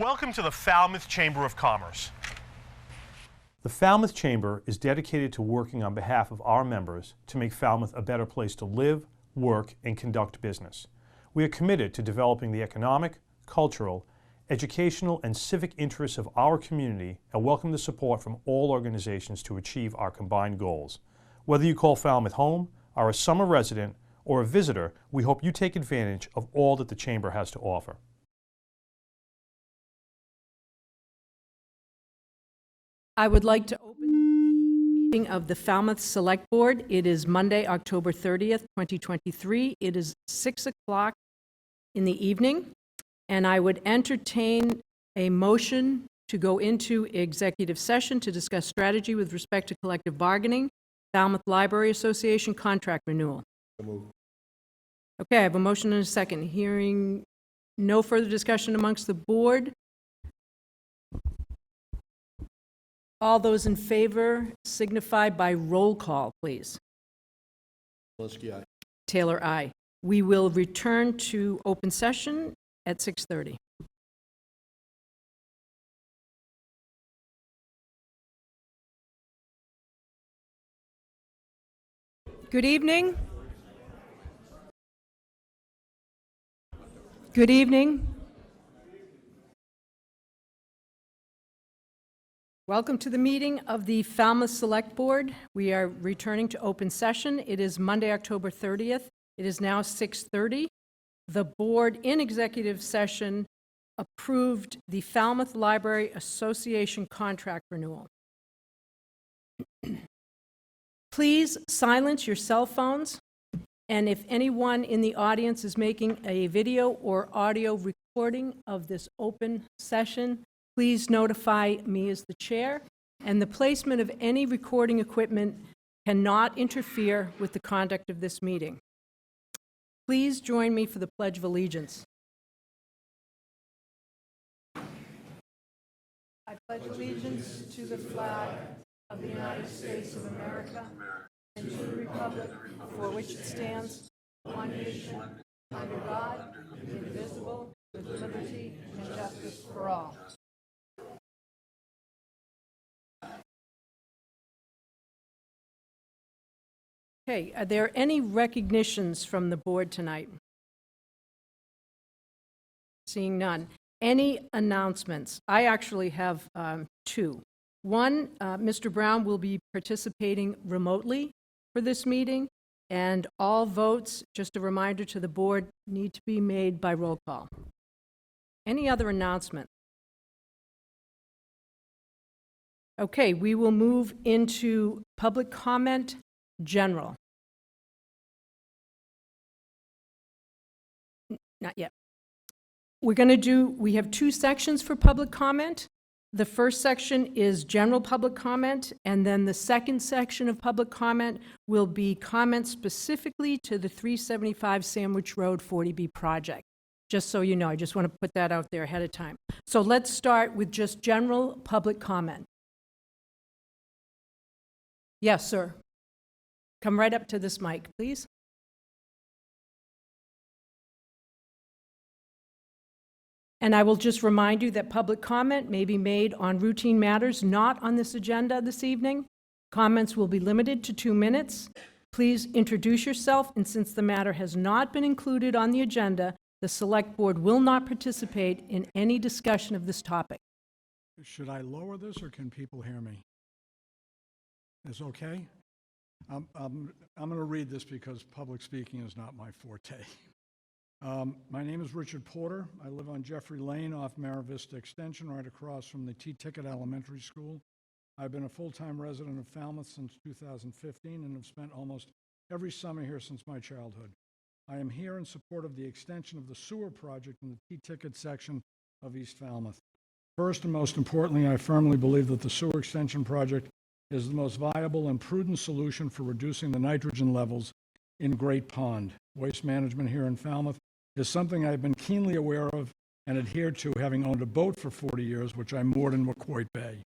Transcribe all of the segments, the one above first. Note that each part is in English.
Welcome to the Falmouth Chamber of Commerce. The Falmouth Chamber is dedicated to working on behalf of our members to make Falmouth a better place to live, work, and conduct business. We are committed to developing the economic, cultural, educational, and civic interests of our community and welcome the support from all organizations to achieve our combined goals. Whether you call Falmouth home, are a summer resident, or a visitor, we hope you take advantage of all that the Chamber has to offer. I would like to open the meeting of the Falmouth Select Board. It is Monday, October 30th, 2023. It is 6 o'clock in the evening, and I would entertain a motion to go into executive session to discuss strategy with respect to collective bargaining, Falmouth Library Association contract renewal. Okay, I have a motion and a second. Hearing no further discussion amongst the board. All those in favor signify by roll call, please. Taylor, aye. We will return to open session at 6:30. Good evening. Good evening. Welcome to the meeting of the Falmouth Select Board. We are returning to open session. It is Monday, October 30th. It is now 6:30. The board in executive session approved the Falmouth Library Association contract renewal. Please silence your cell phones, and if anyone in the audience is making a video or audio recording of this open session, please notify me as the chair, and the placement of any recording equipment cannot interfere with the conduct of this meeting. Please join me for the Pledge of Allegiance. I pledge allegiance to the flag of the United States of America and to the republic for which it stands, one nation, under God, indivisible, with liberty and justice for all. Okay, are there any recognitions from the board tonight? Seeing none. Any announcements? I actually have two. One, Mr. Brown will be participating remotely for this meeting, and all votes, just a reminder to the board, need to be made by roll call. Any other announcement? Okay, we will move into public comment. General. Not yet. We have two sections for public comment. The first section is general public comment, and then the second section of public comment will be comments specifically to the 375 Sandwich Road 40B project. Just so you know, I just want to put that out there ahead of time. So let's start with just general public comment. Yes, sir. Come right up to this mic, please. And I will just remind you that public comment may be made on routine matters not on this agenda this evening. Comments will be limited to 2 minutes. Please introduce yourself, and since the matter has not been included on the agenda, the Select Board will not participate in any discussion of this topic. Should I lower this, or can people hear me? Is okay? I'm going to read this because public speaking is not my forte. My name is Richard Porter. I live on Jeffrey Lane off Mara Vista Extension, right across from the T-Ticket Elementary School. I've been a full-time resident of Falmouth since 2015 and have spent almost every summer here since my childhood. I am here in support of the extension of the sewer project in the T-Ticket section of East Falmouth. First and most importantly, I firmly believe that the sewer extension project is the most viable and prudent solution for reducing the nitrogen levels in Great Pond. Waste management here in Falmouth is something I've been keenly aware of and adhered to, having owned a boat for 40 years, which I moored in Wacoit Bay.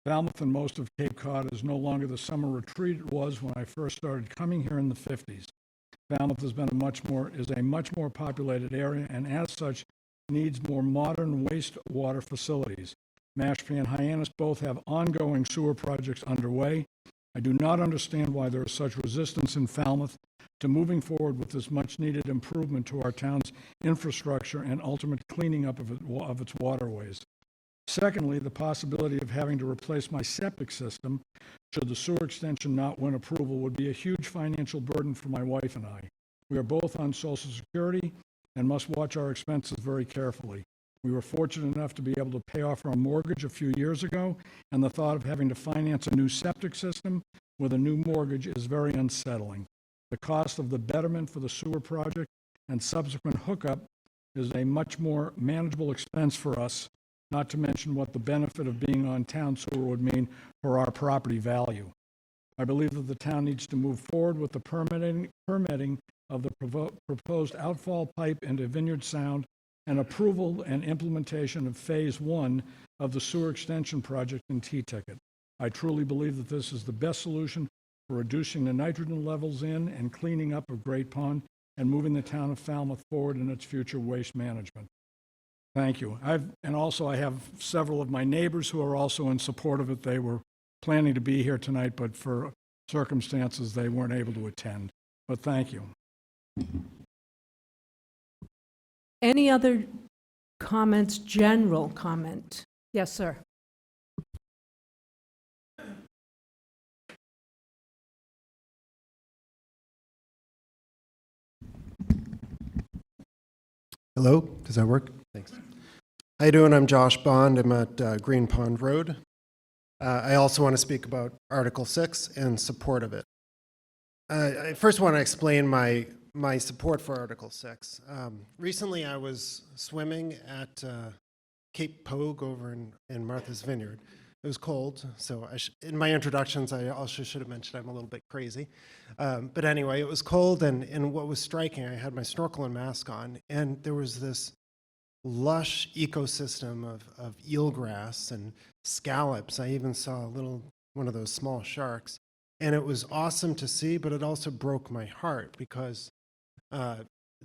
Falmouth and most of Cape Cod is no longer the summer retreat it was when I first started coming here in the 50s. Falmouth has been a much more populated area, and as such, needs more modern wastewater facilities. Mashpee and Hyannis both have ongoing sewer projects underway. I do not understand why there is such resistance in Falmouth to moving forward with this much-needed improvement to our town's infrastructure and ultimate cleaning up of its waterways. Secondly, the possibility of having to replace my septic system should the sewer extension not win approval would be a huge financial burden for my wife and I. We are both on Social Security and must watch our expenses very carefully. We were fortunate enough to be able to pay off our mortgage a few years ago, and the thought of having to finance a new septic system with a new mortgage is very unsettling. The cost of the betterment for the sewer project and subsequent hookup is a much more manageable expense for us, not to mention what the benefit of being on town sewer would mean for our property value. I believe that the town needs to move forward with the permitting of the proposed outfall pipe into Vineyard Sound and approval and implementation of Phase 1 of the sewer extension project in T-Ticket. I truly believe that this is the best solution for reducing the nitrogen levels in and cleaning up of Great Pond and moving the town of Falmouth forward in its future waste management. Thank you. I have several of my neighbors who are also in support of it. They were planning to be here tonight, but for circumstances, they weren't able to attend. But thank you. Any other comments, general comment? Yes, sir. Hello, does that work? Thanks. How you doing? I'm Josh Bond. I'm at Green Pond Road. I also want to speak about Article 6 and support of it. I first want to explain my support for Article 6. Recently I was swimming at Cape Pogue over in Martha's Vineyard. It was cold, so in my introductions I also should have mentioned I'm a little bit crazy. But anyway, it was cold, and what was striking, I had my snorkel and mask on, and there was this lush ecosystem of eelgrass and scallops. I even saw one of those small sharks. And it was awesome to see, but it also broke my heart because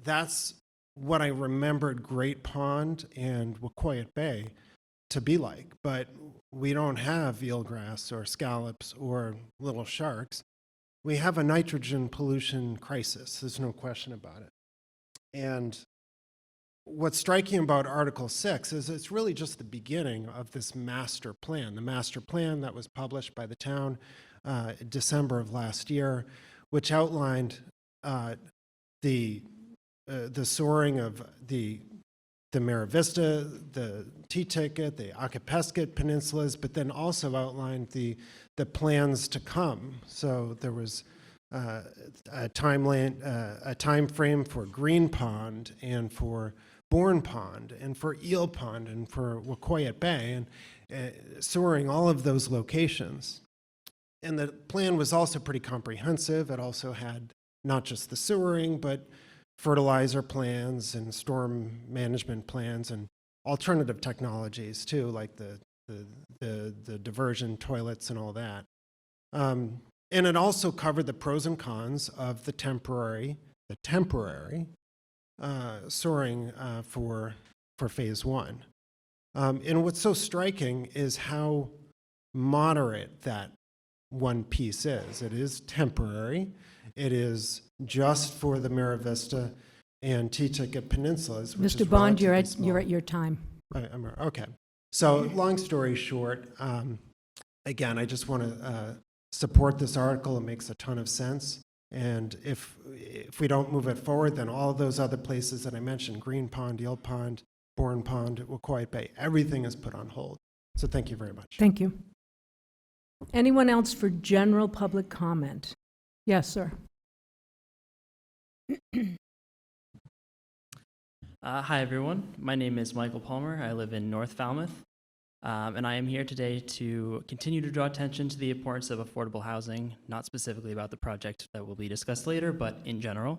that's what I remembered Great Pond and Wacoyet Bay to be like. But we don't have eelgrass or scallops or little sharks. We have a nitrogen pollution crisis. There's no question about it. And what's striking about Article 6 is it's really just the beginning of this master plan. The master plan that was published by the town December of last year, which outlined the soaring of the Mara Vista, the T-Ticket, the Akapesket peninsulas, but then also outlined the plans to come. So there was a time frame for Green Pond and for Bourne Pond and for Eel Pond and for Wacoyet Bay, and soaring all of those locations. And the plan was also pretty comprehensive. It also had not just the sewering, but fertilizer plans and storm management plans and alternative technologies too, like the diversion toilets and all that. And it also covered the pros and cons of the temporary soaring for Phase 1. And what's so striking is how moderate that one piece is. It is temporary. It is just for the Mara Vista and T-Ticket peninsulas. Mr. Bond, you're at your time. Okay. So long story short, again, I just want to support this article. It makes a ton of sense. And if we don't move it forward, then all those other places that I mentioned, Green Pond, Eel Pond, Bourne Pond, Wacoyet Bay, everything is put on hold. So thank you very much. Thank you. Anyone else for general public comment? Yes, sir. Hi, everyone. My name is Michael Palmer. I live in North Falmouth, and I am here today to continue to draw attention to the importance of affordable housing, not specifically about the project that will be discussed later, but in general.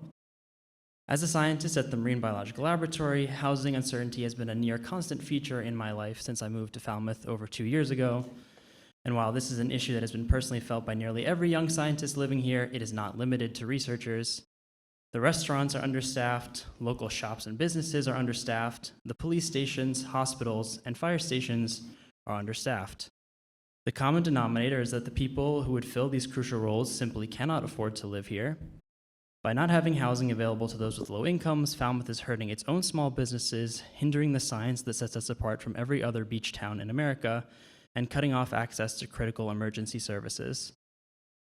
As a scientist at the Marine Biological Laboratory, housing uncertainty has been a near constant feature in my life since I moved to Falmouth over 2 years ago. And while this is an issue that has been personally felt by nearly every young scientist living here, it is not limited to researchers. The restaurants are understaffed, local shops and businesses are understaffed, the police stations, hospitals, and fire stations are understaffed. The common denominator is that the people who would fill these crucial roles simply cannot afford to live here. By not having housing available to those with low incomes, Falmouth is hurting its own small businesses, hindering the science that sets us apart from every other beach town in America, and cutting off access to critical emergency services.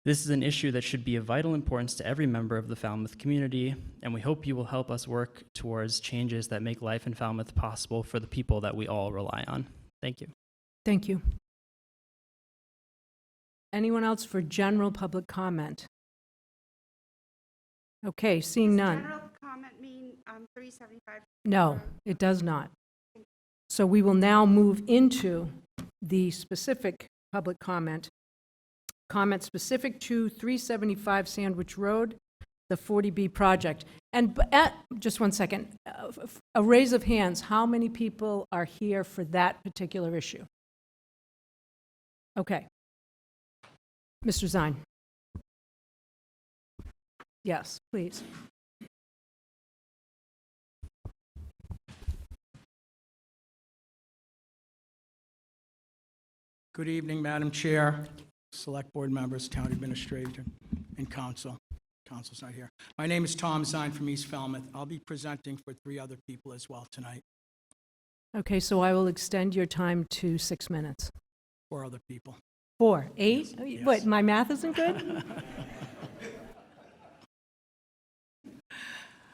This is an issue that should be of vital importance to every member of the Falmouth community, and we hope you will help us work towards changes that make life in Falmouth possible for the people that we all rely on. Thank you. Thank you. Anyone else for general public comment? Okay, seeing none. General comment mean 375? No, it does not. So we will now move into the specific public comment. Comment specific to 375 Sandwich Road, the 40B project. And just one second, a raise of hands, how many people are here for that particular issue? Okay. Mr. Zine. Yes, please. Good evening, Madam Chair, Select Board members, Town Administrator, and Council. Council's not here. My name is Tom Zine from East Falmouth. I'll be presenting for 3 other people as well tonight, Okay, so I will extend your time to 6 minutes. 4 other people. 4, 8? Yes. What, my math isn't good?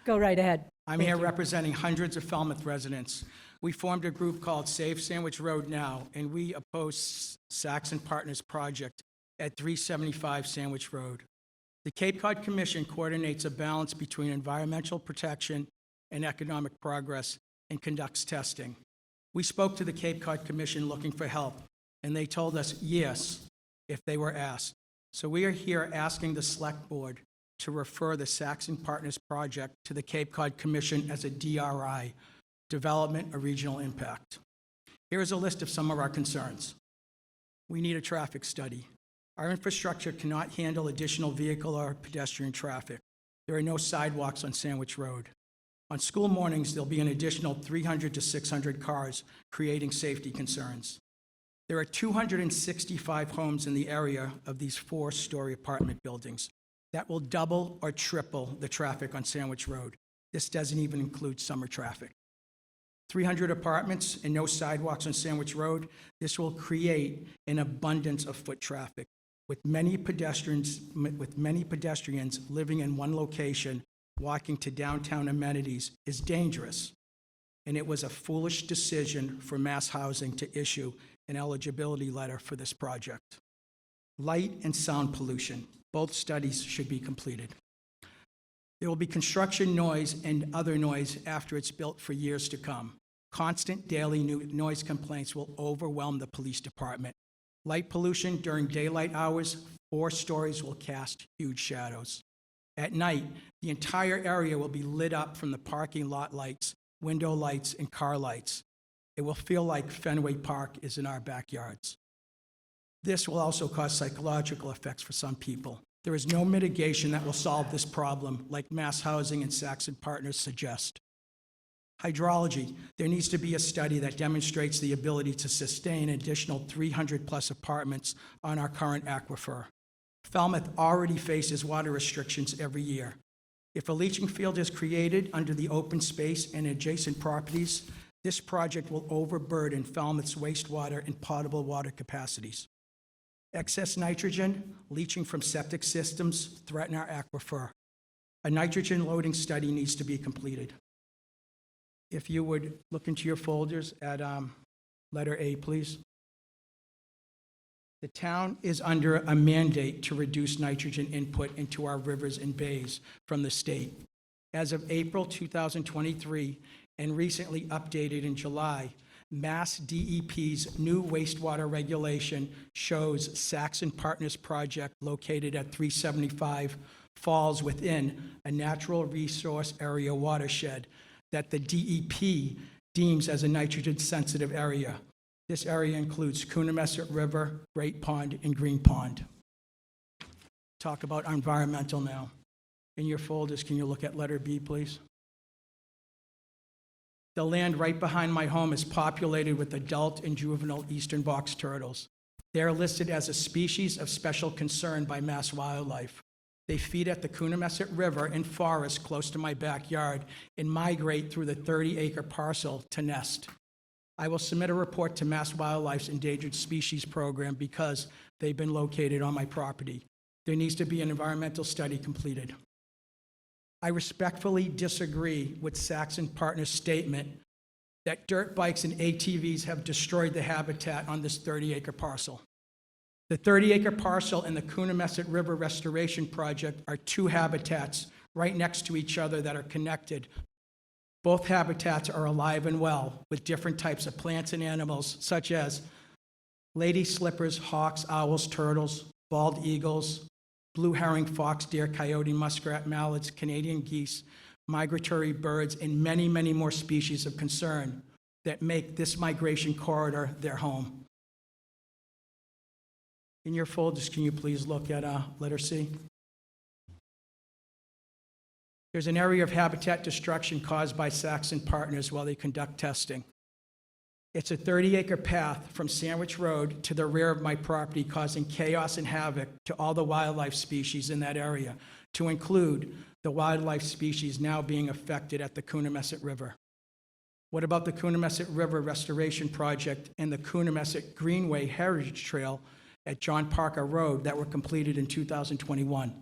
Go right ahead. I'm here representing hundreds of Falmouth residents. We formed a group called Save Sandwich Road Now, and we oppose Saxon Partners project at 375 Sandwich Road. The Cape Cod Commission coordinates a balance between environmental protection and economic progress and conducts testing. We spoke to the Cape Cod Commission looking for help, and they told us yes if they were asked. So we are here asking the Select Board to refer the Saxon Partners project to the Cape Cod Commission as a DRI, Development of Regional Impact. Here is a list of some of our concerns. We need a traffic study. Our infrastructure cannot handle additional vehicle or pedestrian traffic. There are no sidewalks on Sandwich Road. On school mornings, there'll be an additional 300 to 600 cars, creating safety concerns. There are 265 homes in the area of these 4-story apartment buildings. That will double or triple the traffic on Sandwich Road. This doesn't even include summer traffic. 300 apartments and no sidewalks on Sandwich Road. This will create an abundance of foot traffic. With many pedestrians living in one location, walking to downtown amenities is dangerous. And it was a foolish decision for Mass Housing to issue an eligibility letter for this project. Light and sound pollution. Both studies should be completed. There will be construction noise and other noise after it's built for years to come. Constant daily noise complaints will overwhelm the police department. Light pollution during daylight hours, 4 stories will cast huge shadows. At night, the entire area will be lit up from the parking lot lights, window lights, and car lights. It will feel like Fenway Park is in our backyards. This will also cause psychological effects for some people. There is no mitigation that will solve this problem, like Mass Housing and Saxon Partners suggest. Hydrology. There needs to be a study that demonstrates the ability to sustain an additional 300-plus apartments on our current aquifer. Falmouth already faces water restrictions every year. If a leaching field is created under the open space and adjacent properties, this project will overburden Falmouth's wastewater and potable water capacities. Excess nitrogen leaching from septic systems threaten our aquifer. A nitrogen loading study needs to be completed. If you would look into your folders at letter A, please. The town is under a mandate to reduce nitrogen input into our rivers and bays from the state. As of April 2023, and recently updated in July, Mass DEP's new wastewater regulation shows Saxon Partners project located at 375 falls within a natural resource area watershed that the DEP deems as a nitrogen-sensitive area. This area includes Coonamessett River, Great Pond, and Green Pond. Talk about environmental now. In your folders, can you look at letter B, please? The land right behind my home is populated with adult and juvenile eastern box turtles. They are listed as a species of special concern by Mass Wildlife. They feed at the Coonamessett River and forest close to my backyard and migrate through the 30-acre parcel to nest. I will submit a report to Mass Wildlife's Endangered Species Program because they've been located on my property. There needs to be an environmental study completed. I respectfully disagree with Saxon Partners' statement that dirt bikes and ATVs have destroyed the habitat on this 30-acre parcel. The 30-acre parcel and the Coonamessett River Restoration Project are two habitats right next to each other that are connected. Both habitats are alive and well with different types of plants and animals, such as lady slippers, hawks, owls, turtles, bald eagles, blue herring, fox, deer, coyote, muskrat, mallards, Canadian geese, migratory birds, and many, many more species of concern that make this migration corridor their home. In your folders, can you please look at letter C? There's an area of habitat destruction caused by Saxon Partners while they conduct testing. It's a 30-acre path from Sandwich Road to the rear of my property, causing chaos and havoc to all the wildlife species in that area, to include the wildlife species now being affected at the Coonamessett River. What about the Coonamessett River Restoration Project and the Coonamessett Greenway Heritage Trail at John Parker Road that were completed in 2021?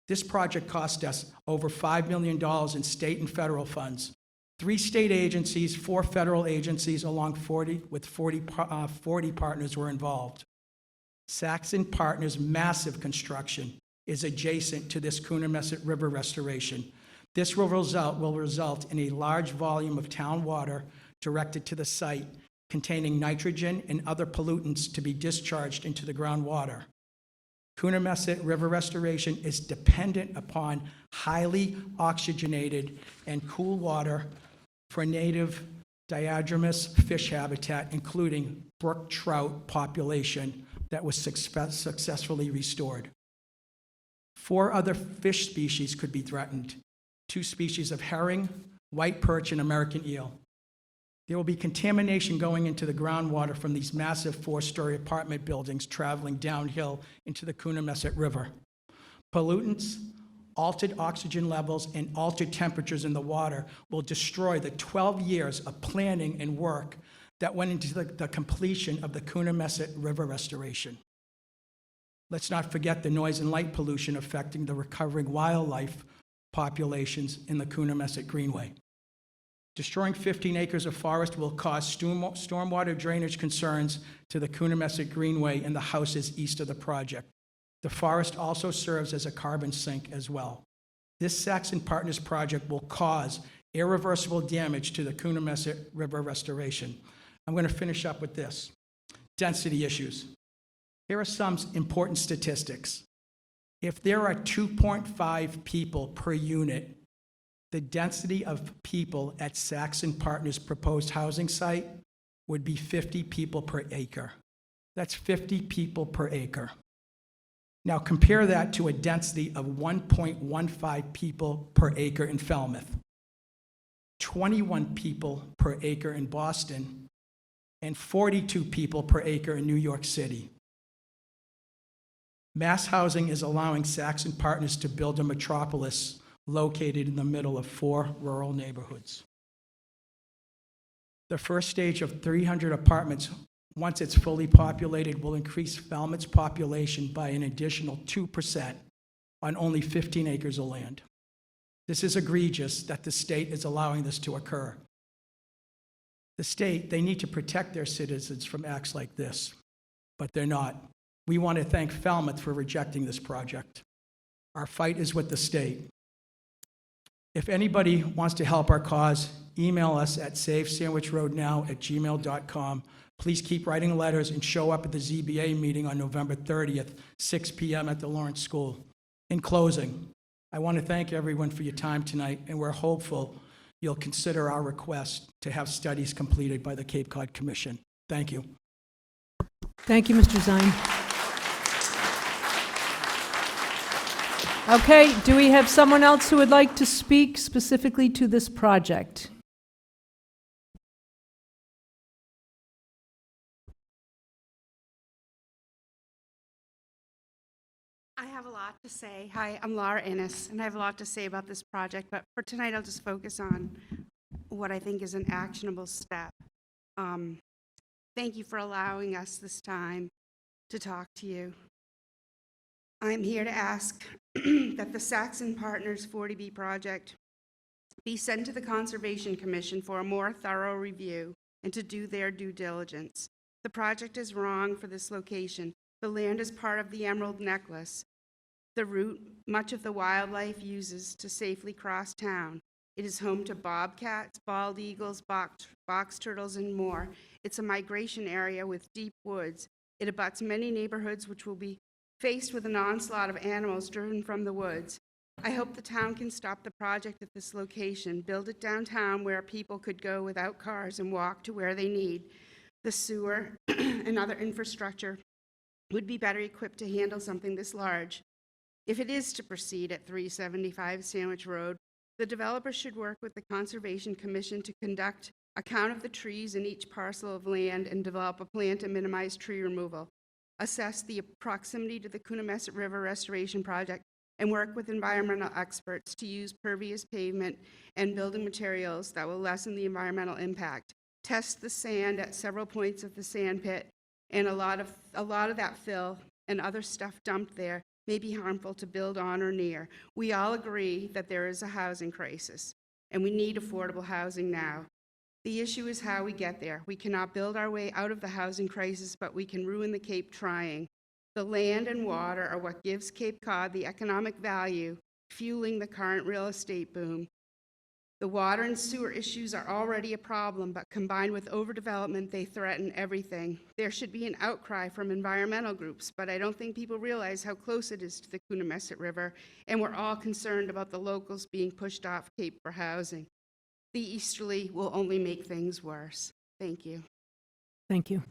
This project cost us over $5 million in state and federal funds. 3 state agencies, 4 federal agencies, along 40 partners were involved. Saxon Partners' massive construction is adjacent to this Coonamessett River restoration. This will result in a large volume of town water directed to the site, containing nitrogen and other pollutants to be discharged into the groundwater. Coonamessett River restoration is dependent upon highly oxygenated and cool water for native diadromous fish habitat, including brook trout population that was successfully restored. 4 other fish species could be threatened: 2 species of herring, white perch, and American eel. There will be contamination going into the groundwater from these massive 4-story apartment buildings traveling downhill into the Coonamessett River. Pollutants, altered oxygen levels, and altered temperatures in the water will destroy the 12 years of planning and work that went into the completion of the Coonamessett River restoration. Let's not forget the noise and light pollution affecting the recovering wildlife populations in the Coonamessett Greenway. Destroying 15 acres of forest will cause stormwater drainage concerns to the Coonamessett Greenway and the houses east of the project. The forest also serves as a carbon sink as well. This Saxon Partners project will cause irreversible damage to the Coonamessett River restoration. I'm going to finish up with this. Density issues. Here are some important statistics. If there are 2.5 people per unit, the density of people at Saxon Partners' proposed housing site would be 50 people per acre. That's 50 people per acre. Now compare that to a density of 1.15 people per acre in Falmouth, 21 people per acre in Boston, and 42 people per acre in New York City. Mass housing is allowing Saxon Partners to build a metropolis located in the middle of 4 rural neighborhoods. The first stage of 300 apartments, once it's fully populated, will increase Falmouth's population by an additional 2% on only 15 acres of land. This is egregious that the state is allowing this to occur. The state, they need to protect their citizens from acts like this, but they're not. We want to thank Falmouth for rejecting this project. Our fight is with the state. If anybody wants to help our cause, email us at savesandwichroadnow@gmail.com. Please keep writing letters and show up at the ZBA meeting on November 30th, 6 p.m. at the Lawrence School. In closing, I want to thank everyone for your time tonight, and we're hopeful you'll consider our request to have studies completed by the Cape Cod Commission. Thank you. Thank you, Mr. Zine. Okay, do we have someone else who would like to speak specifically to this project? I have a lot to say. Hi, I'm Laura Innes, and I have a lot to say about this project, but for tonight, I'll just focus on what I think is an actionable step. Thank you for allowing us this time to talk to you. I'm here to ask that the Saxon Partners 40B project be sent to the Conservation Commission for a more thorough review and to do their due diligence. The project is wrong for this location. The land is part of the Emerald Necklace, the route much of the wildlife uses to safely cross town. It is home to bobcats, bald eagles, box turtles, and more. It's a migration area with deep woods. It abuts many neighborhoods which will be faced with an onslaught of animals driven from the woods. I hope the town can stop the project at this location, build it downtown where people could go without cars and walk to where they need. The sewer and other infrastructure would be better equipped to handle something this large. If it is to proceed at 375 Sandwich Road, the developer should work with the Conservation Commission to conduct a count of the trees in each parcel of land and develop a plan to minimize tree removal, assess the proximity to the Coonamessett River Restoration Project, and work with environmental experts to use pervious pavement and building materials that will lessen the environmental impact. Test the sand at several points of the sand pit, and a lot of that fill and other stuff dumped there may be harmful to build on or near. We all agree that there is a housing crisis, and we need affordable housing now. The issue is how we get there. We cannot build our way out of the housing crisis, but we can ruin the Cape trying. The land and water are what gives Cape Cod the economic value, fueling the current real estate boom. The water and sewer issues are already a problem, but combined with overdevelopment, they threaten everything. There should be an outcry from environmental groups, but I don't think people realize how close it is to the Coonamessett River, and we're all concerned about the locals being pushed off Cape for housing. The easterly will only make things worse. Thank you. Thank you.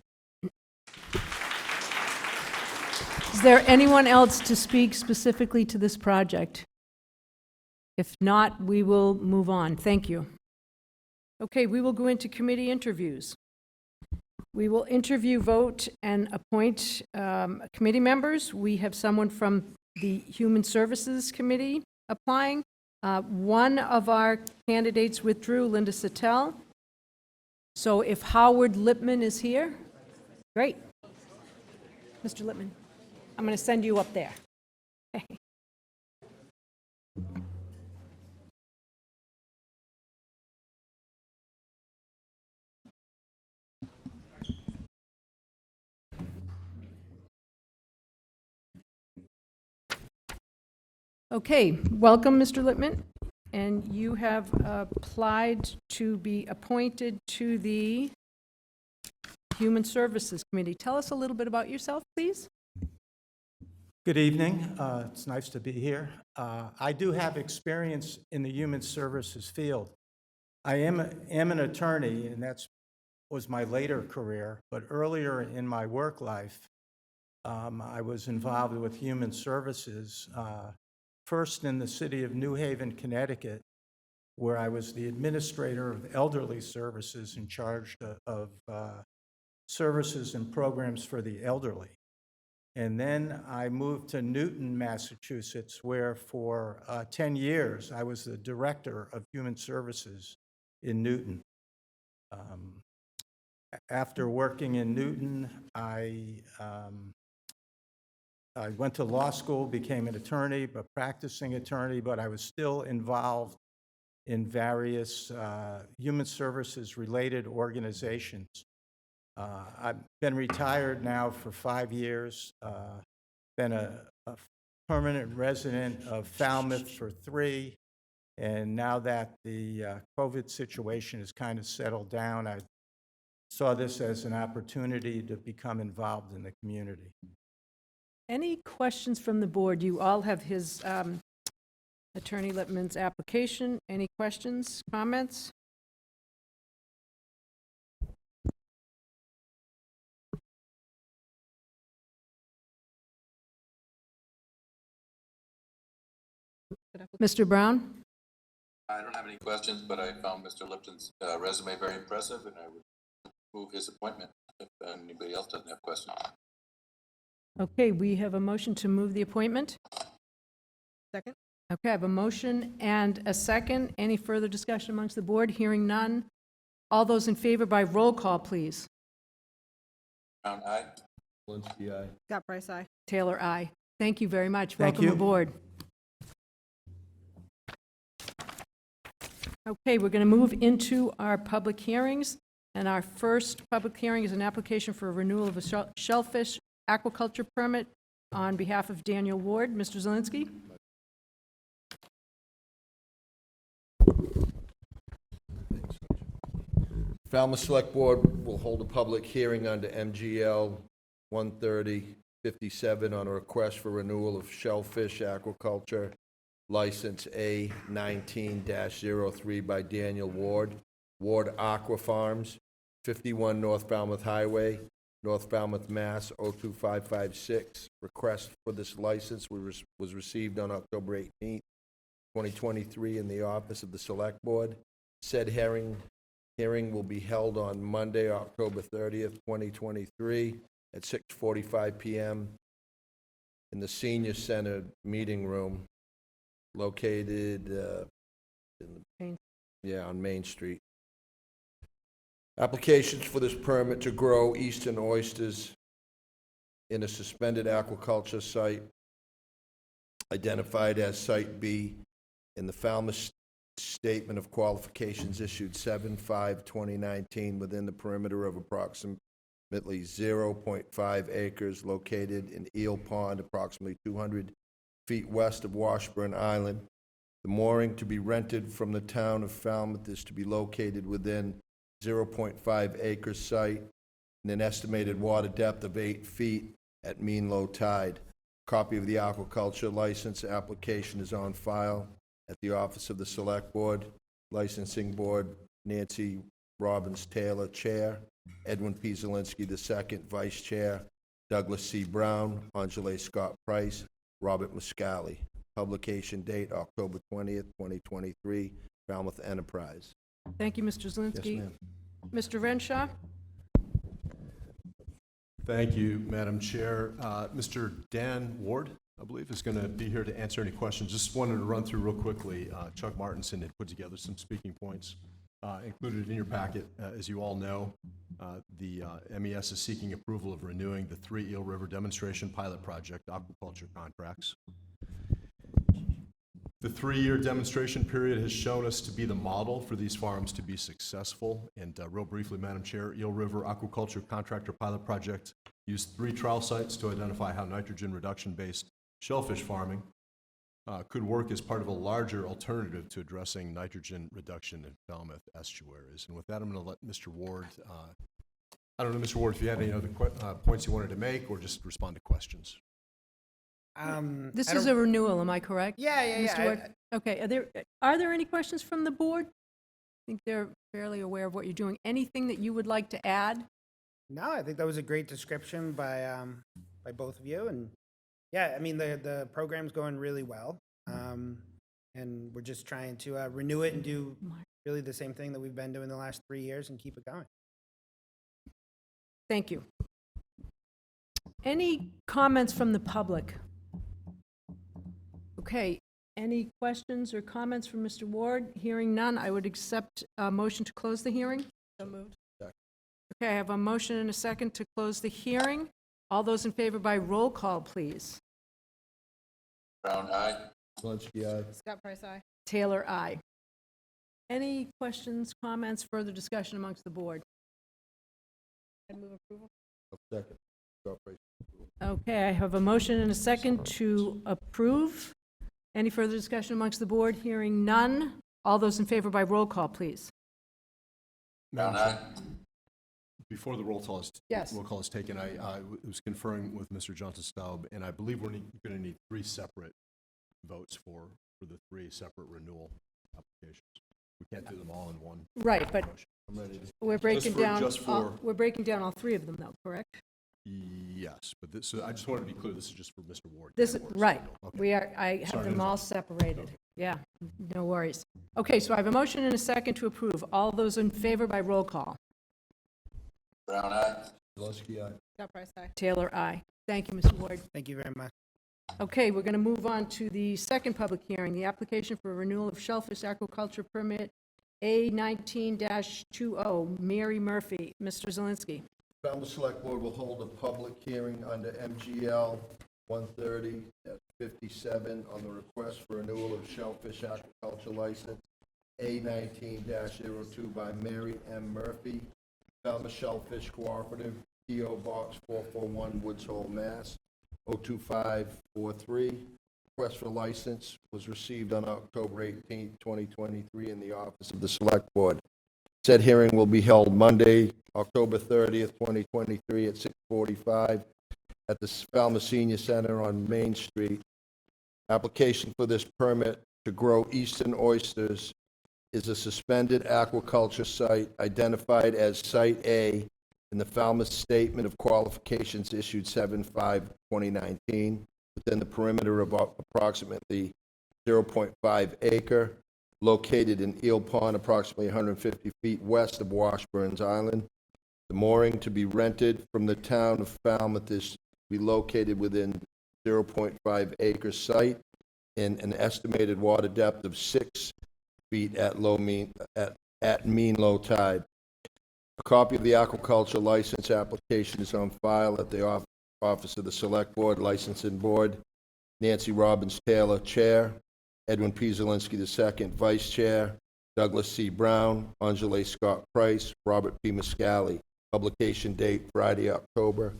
Is there anyone else to speak specifically to this project? If not, we will move on. Thank you. Okay, we will go into committee interviews. We will interview, vote, and appoint committee members. We have someone from the Human Services Committee applying. One of our candidates withdrew, Linda Sattel. So if Howard Lippman is here, great. Mr. Lippman, I'm going to send you up there. Okay. Okay, welcome, Mr. Lippman. And you have applied to be appointed to the Human Services Committee. Tell us a little bit about yourself, please. Good evening. It's nice to be here. I do have experience in the human services field. I am an attorney, and that was my later career. But earlier in my work life, I was involved with human services, first in the city of New Haven, Connecticut, where I was the administrator of elderly services in charge of services and programs for the elderly. And then I moved to Newton, Massachusetts, where for 10 years I was the director of human services in Newton. After working in Newton, I went to law school, became an attorney, a practicing attorney, but I was still involved in various human services related organizations. I've been retired now for 5 years, been a permanent resident of Falmouth for 3, and now that the COVID situation has kind of settled down, I saw this as an opportunity to become involved in the community. Any questions from the board? You all have his Attorney Lippman's application. Any questions, comments? Mr. Brown? I don't have any questions, but I found Mr. Lipton's resume very impressive, and I would move his appointment if anybody else doesn't have questions. Okay, we have a motion to move the appointment. Second? Okay, I have a motion and a second. Any further discussion amongst the board? Hearing none. All those in favor by roll call, please. Brown, aye. Scott Price, aye. Taylor, aye. Thank you very much. Thank Welcome you. aboard. Okay, we're going to move into our public hearings, and our first public hearing is an application for a renewal of a shellfish aquaculture permit on behalf of Daniel Ward. Mr. Zelinski? Falmouth Select Board will hold a public hearing under MGL 13057 on a request for renewal of shellfish aquaculture license A19-03 by Daniel Ward, Ward Aqua Farms, 51 North Falmouth Highway, North Falmouth, Mass. 02556. Request for this license was received on October 18th, 2023 in the office of the Select Board. Said hearing will be held on Monday, October 30th, 2023 at 6:45 p.m. in the Senior Center Meeting Room located on Main Street. Applications for this permit to grow eastern oysters in a suspended aquaculture site identified as Site B in the Falmouth Statement of Qualifications issued 7/5/2019 within the perimeter of approximately 0.5 acres located in Eel Pond, approximately 200 feet west of Washburn Island. The mooring to be rented from the town of Falmouth is to be located within 0.5 acre site and an estimated water depth of 8 feet at mean low tide. Copy of the aquaculture license application is on file at the office of the Select Board. Licensing Board, Nancy Robbins Taylor, Chair, Edwin P. Zelinski II, Vice Chair, Douglas C. Brown, Angela Scott Price, Robert Muscali. Publication date, October 20th, 2023, Falmouth Enterprise. Thank you, Mr. Yes, Zelinski. ma'am. Mr. Renshaw? Thank you, Madam Chair. Mr. Dan Ward, I believe, is going to be here to answer any questions. Just wanted to run through real quickly. Chuck Martinson had put together some speaking points included in your packet. As you all know, the MES is seeking approval of renewing the 3 Eel River Demonstration Pilot Project aquaculture contracts. The 3-year demonstration period has shown us to be the model for these farms to be successful. And real briefly, Madam Chair, Eel River Aquaculture Contractor Pilot Project used 3 trial sites to identify how nitrogen reduction-based shellfish farming could work as part of a larger alternative to addressing nitrogen reduction in Falmouth estuaries. And with that, I'm going to let Mr. Ward, I don't know, Mr. Ward, if you had any other points you wanted to make or just respond to questions. This is a renewal, am I correct? Yeah. Mr. Ward? Okay, are there any questions from the board? I think they're fairly aware of what you're doing. Anything that you would like to add? No, I think that was a great description by both of you, and yeah, I mean the program's going really well, and we're just trying to renew it and do really the same thing that we've been doing the last 3 years and keep it going. Thank you. Any comments from the public? Okay, any questions or comments from Mr. Ward? Hearing none, I would accept a motion to close the hearing. So moved. Okay, I have a motion and a second to close the hearing. All those in favor by roll call, please. Brown, aye. Zelinski, aye. Scott Price, aye. Taylor, aye. Any questions, comments, further discussion amongst the board? I move approval. Second. Scott Price. Okay, I have a motion and a second to approve. Any further discussion amongst the board? Hearing none. All those in favor by roll call, please. Brown, aye. Before the roll call is taken, I was conferring with Mr. Johnson Staub, and I believe we're going to need 3 separate votes for the 3 separate renewal applications. We can't do them all in one. Right, but we're breaking down. Just for We're breaking down all 3 of them, though. Correct? Yes, but this. I just wanted to be clear. This is just for Mr. Ward. This of course. right. Okay. We are. I have Sorry, them all separated. Yeah, no worries. Okay, so I have a motion and a second to approve. All those in favor by roll call. Brown eye. Zelinski, aye. Taylor, aye. Thank you, Mr. Ward. Thank you very much. Okay, we're going to move on to the second public hearing, the application for renewal of shellfish aquaculture permit A19-20, Mary Murphy. Mr. Zelinski. Falmouth Select Board will hold a public hearing under MGL 130-57 on the request for renewal of shellfish aquaculture license A19-02 by Mary M. Murphy, Falmouth Shellfish Cooperative, P.O. Box 441, Woods Hole, Mass. 02543. Request for license was received on October 18, 2023 in the office of the Select Board. Said hearing will be held Monday, October 30th, 2023 at 6:45 at the Falmouth Senior Center on Main Street. Application for this permit to grow eastern oysters is a suspended aquaculture site identified as Site A in the Falmouth Statement of Qualifications issued 7/5/2019 within the perimeter of approximately 0.5 acre, located in Eel Pond, approximately 150 feet west of Washburn's Island. The mooring to be rented from the town of Falmouth is to be located within 0.5 acre site in an estimated water depth of 6 feet at mean low tide. A copy of the aquaculture license application is on file at the office of the Select Board, Licensing Board. Nancy Robbins Taylor, Chair. Edwin P. Zelinski II, Vice Chair. Douglas C. Brown, Angela Scott Price, Robert P. Muscali. Publication date Friday, October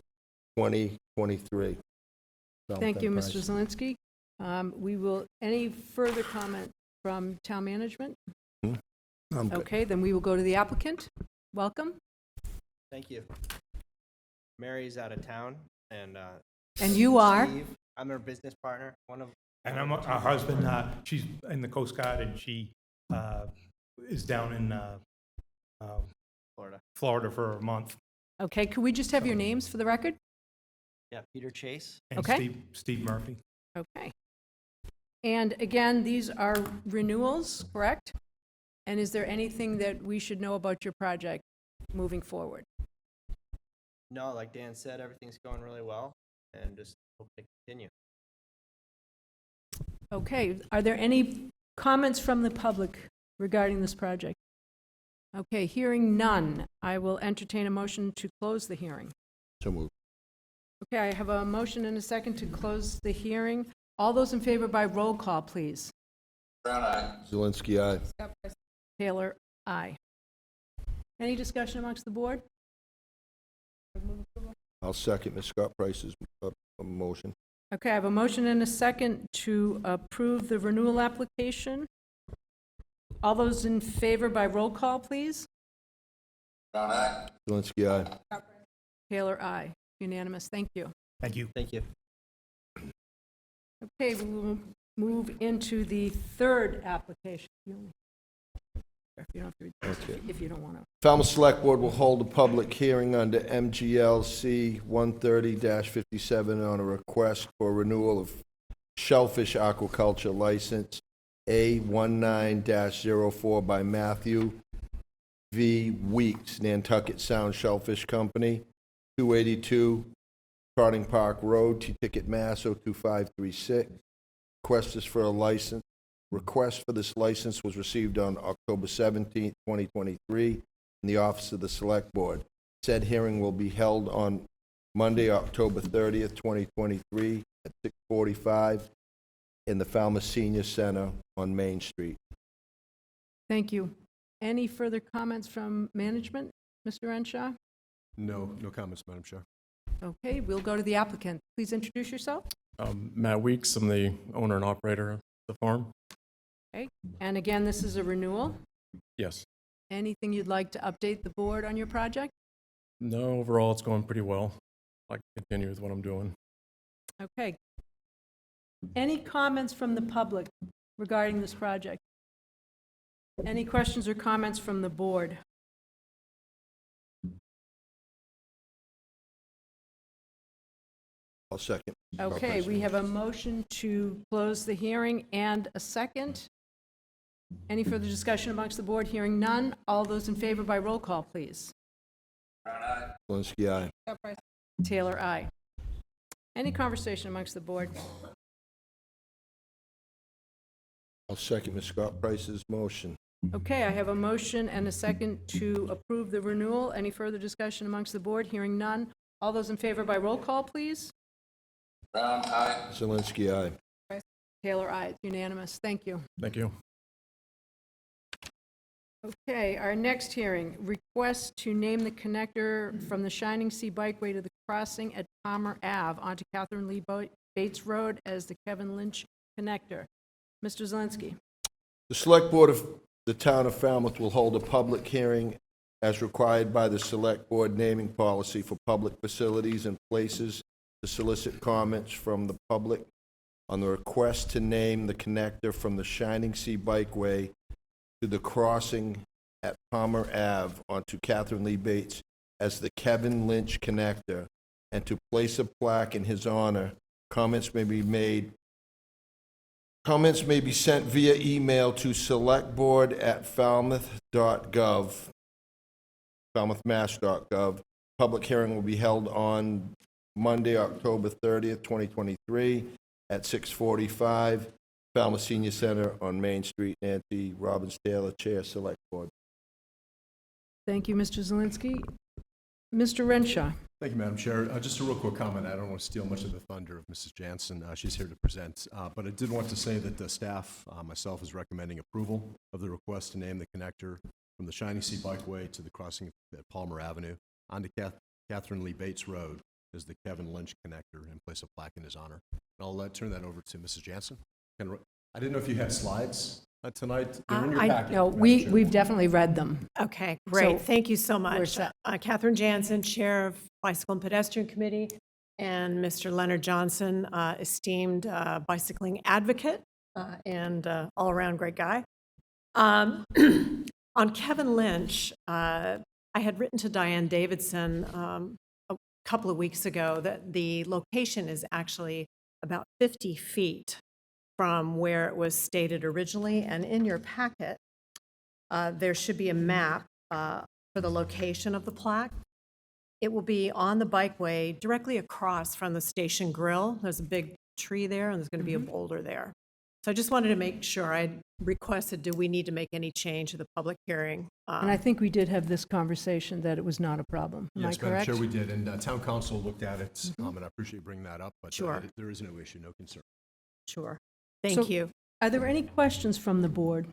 2023. Thank you, Mr. Zelinski. Any further comment from town management? I'm good. Okay, then we will go to the applicant. Welcome. Thank you. Mary's out of town, and you are? Steve, I'm her business partner. And I'm her husband. She's in the Coast Guard, and she is down in Florida for a month. Okay, could we just have your names for the record? Yeah, Peter Chase. And Okay. Steve Murphy. Okay. And again, these are renewals, correct? And is there anything that we should know about your project moving forward? No, like Dan said, everything's going really well, and just hope to continue. Okay, are there any comments from the public regarding this project? Okay, hearing none, I will entertain a motion to close the hearing. So moved. Okay, I have a motion and a second to close the hearing. All those in favor by roll call, please. Brown eye. Zelinski, aye. Taylor, aye. Any discussion amongst the board? I'll second Ms. Scott Price's motion. Okay, I have a motion and a second to approve the renewal application. All those in favor by roll call, please. Brown eye. Zelinski, aye. Taylor, aye. Unanimous. Thank you. Thank you. Thank you. Okay, we will move into the third application. If you don't want to. Falmouth Select Board will hold a public hearing under MGLC 130-57 on a request for renewal of shellfish aquaculture license A19-04 by Matthew V. Weeks, Nantucket Sound Shellfish Company, 282 Trotting Park Road, T-Ticket, Mass. 02536. Request is for a license. Request for this license was received on October 17, 2023, in the office of the Select Board. Said hearing will be held on Monday, October 30th, 2023, at 6:45 in the Falmouth Senior Center on Main Street. Thank you. Any further comments from management, Mr. Renshaw? No comments, Madam Chair. Okay, we'll go to the applicant. Please introduce yourself. Matt Weeks, I'm the owner and operator of the farm. Okay, and again, this is a renewal. Yes. Anything you'd like to update the board on your project? No, overall, it's going pretty well. I'd like to continue with what I'm doing. Okay. Any comments from the public regarding this project? Any questions or comments from the board? I'll second. Okay, we have a motion to close the hearing and a second. Any further discussion amongst the board? Hearing none. All those in favor by roll call, please. Zelinski, aye. Taylor, aye. Any conversation amongst the board? I'll second Ms. Scott Price's motion. Okay, I have a motion and a second to approve the renewal. Any further discussion amongst the board? Hearing none. All those in favor by roll call, please. Brown, aye. Zelinski, aye. Taylor, aye. It's unanimous. Thank you. Thank you. Okay, our next hearing, request to name the connector from the Shining Sea Bikeway to the crossing at Palmer Ave onto Catherine Lee Bates Road as the Kevin Lynch connector. Mr. Zelinski. The Select Board of the Town of Falmouth will hold a public hearing as required by the Select Board naming policy for public facilities and places to solicit comments from the public on the request to name the connector from the Shining Sea Bikeway to the crossing at Palmer Ave onto Catherine Lee Bates as the Kevin Lynch connector, and to place a plaque in his honor. Comments may be sent via email to selectboard@falmouth.gov, falmouthmass.gov. Public hearing will be held on Monday, October 30th, 2023 at 6:45. Falmouth Senior Center on Main Street. Nancy Robbins Taylor, Chair, Select Board. Thank you, Mr. Zelinski. Mr. Renshaw. Thank you, Madam Chair. Just a real quick comment. I don't want to steal much of the thunder of Mrs. Jansen. She's here to present. But I did want to say that the staff, myself, is recommending approval of the request to name the connector from the Shining Sea Bikeway to the crossing at Palmer Avenue onto Catherine Lee Bates Road as the Kevin Lynch connector, and place a plaque in his honor. And I'll turn that over to Mrs. Jansen. I didn't know if you had slides tonight. They're in your packet. No, we've definitely read them. Okay, great. So Thank you so we're much. set. Catherine Jansen, Chair of Bicycle and Pedestrian Committee, and Mr. Leonard Johnson, esteemed bicycling advocate and all-around great guy. On Kevin Lynch, I had written to Diane Davidson a couple of weeks ago that the location is actually about 50 feet from where it was stated originally, and in your packet, there should be a map for the location of the plaque. It will be on the bikeway directly across from the station grill. There's a big tree there, and there's going to be a boulder there. So I just wanted to make sure. I requested, do we need to make any change to the public hearing? And I think we did have this conversation that it was not a problem. Am I Yes, Madam correct? Chair, we did. And Town Council looked at it, and I appreciate you bringing that up. But Sure. there is no issue, no concern. Sure. Thank So, you. Are there any questions from the board?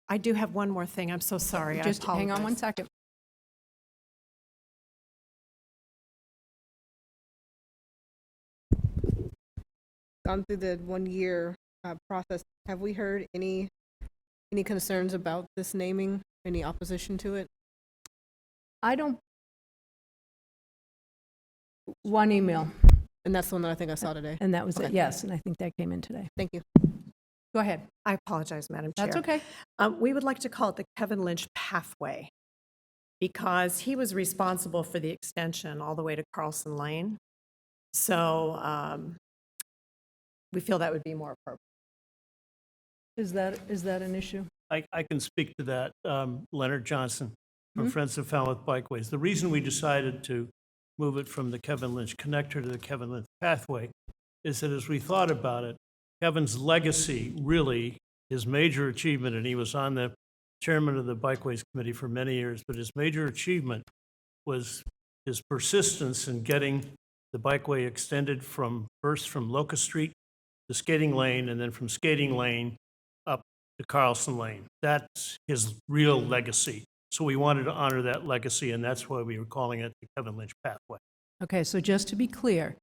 I do have one more thing. I'm so sorry. Just I hang on one apologize. second. Gone through the 1 year process, have we heard any concerns about this naming? Any opposition to it? I don't. One email. And that's the one that I think I saw today. And that was it, Okay. yes, and I think that came in today. Thank you. Go ahead. I apologize, Madam Chair. That's okay. We would like to call it the Kevin Lynch Pathway because he was responsible for the extension all the way to Carlson Lane. So we feel that would be more appropriate. Is that an issue? I can speak to that. Leonard Johnson from Friends of Falmouth Bikeways. The reason we decided to move it from the Kevin Lynch connector to the Kevin Lynch pathway is that as we thought about it, Kevin's legacy, really, his major achievement, and he was on the chairman of the Bikeways Committee for many years, but his major achievement was his persistence in getting the bikeway extended first from Locust Street to Skating Lane, and then from Skating Lane up to Carlson Lane. That's his real legacy. So we wanted to honor that legacy, and that's why we were calling it the Kevin Lynch Pathway. Okay, so just to be clear,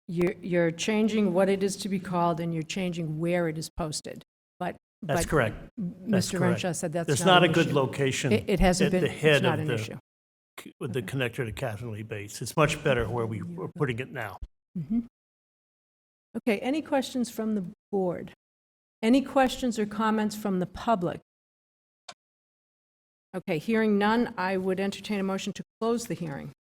you're changing what it is to be called, and you're changing where it is posted. That's correct. That's Mr. correct. Renshaw said that's There's not not a an good issue. location It hasn't been, at the it's head not of an issue. with the connector to Catherine Lee Bates. It's much better where we're putting it now. Mhm. Okay, any questions from the board? Any questions or comments from the public? Okay, hearing none, I would entertain a motion to close the hearing.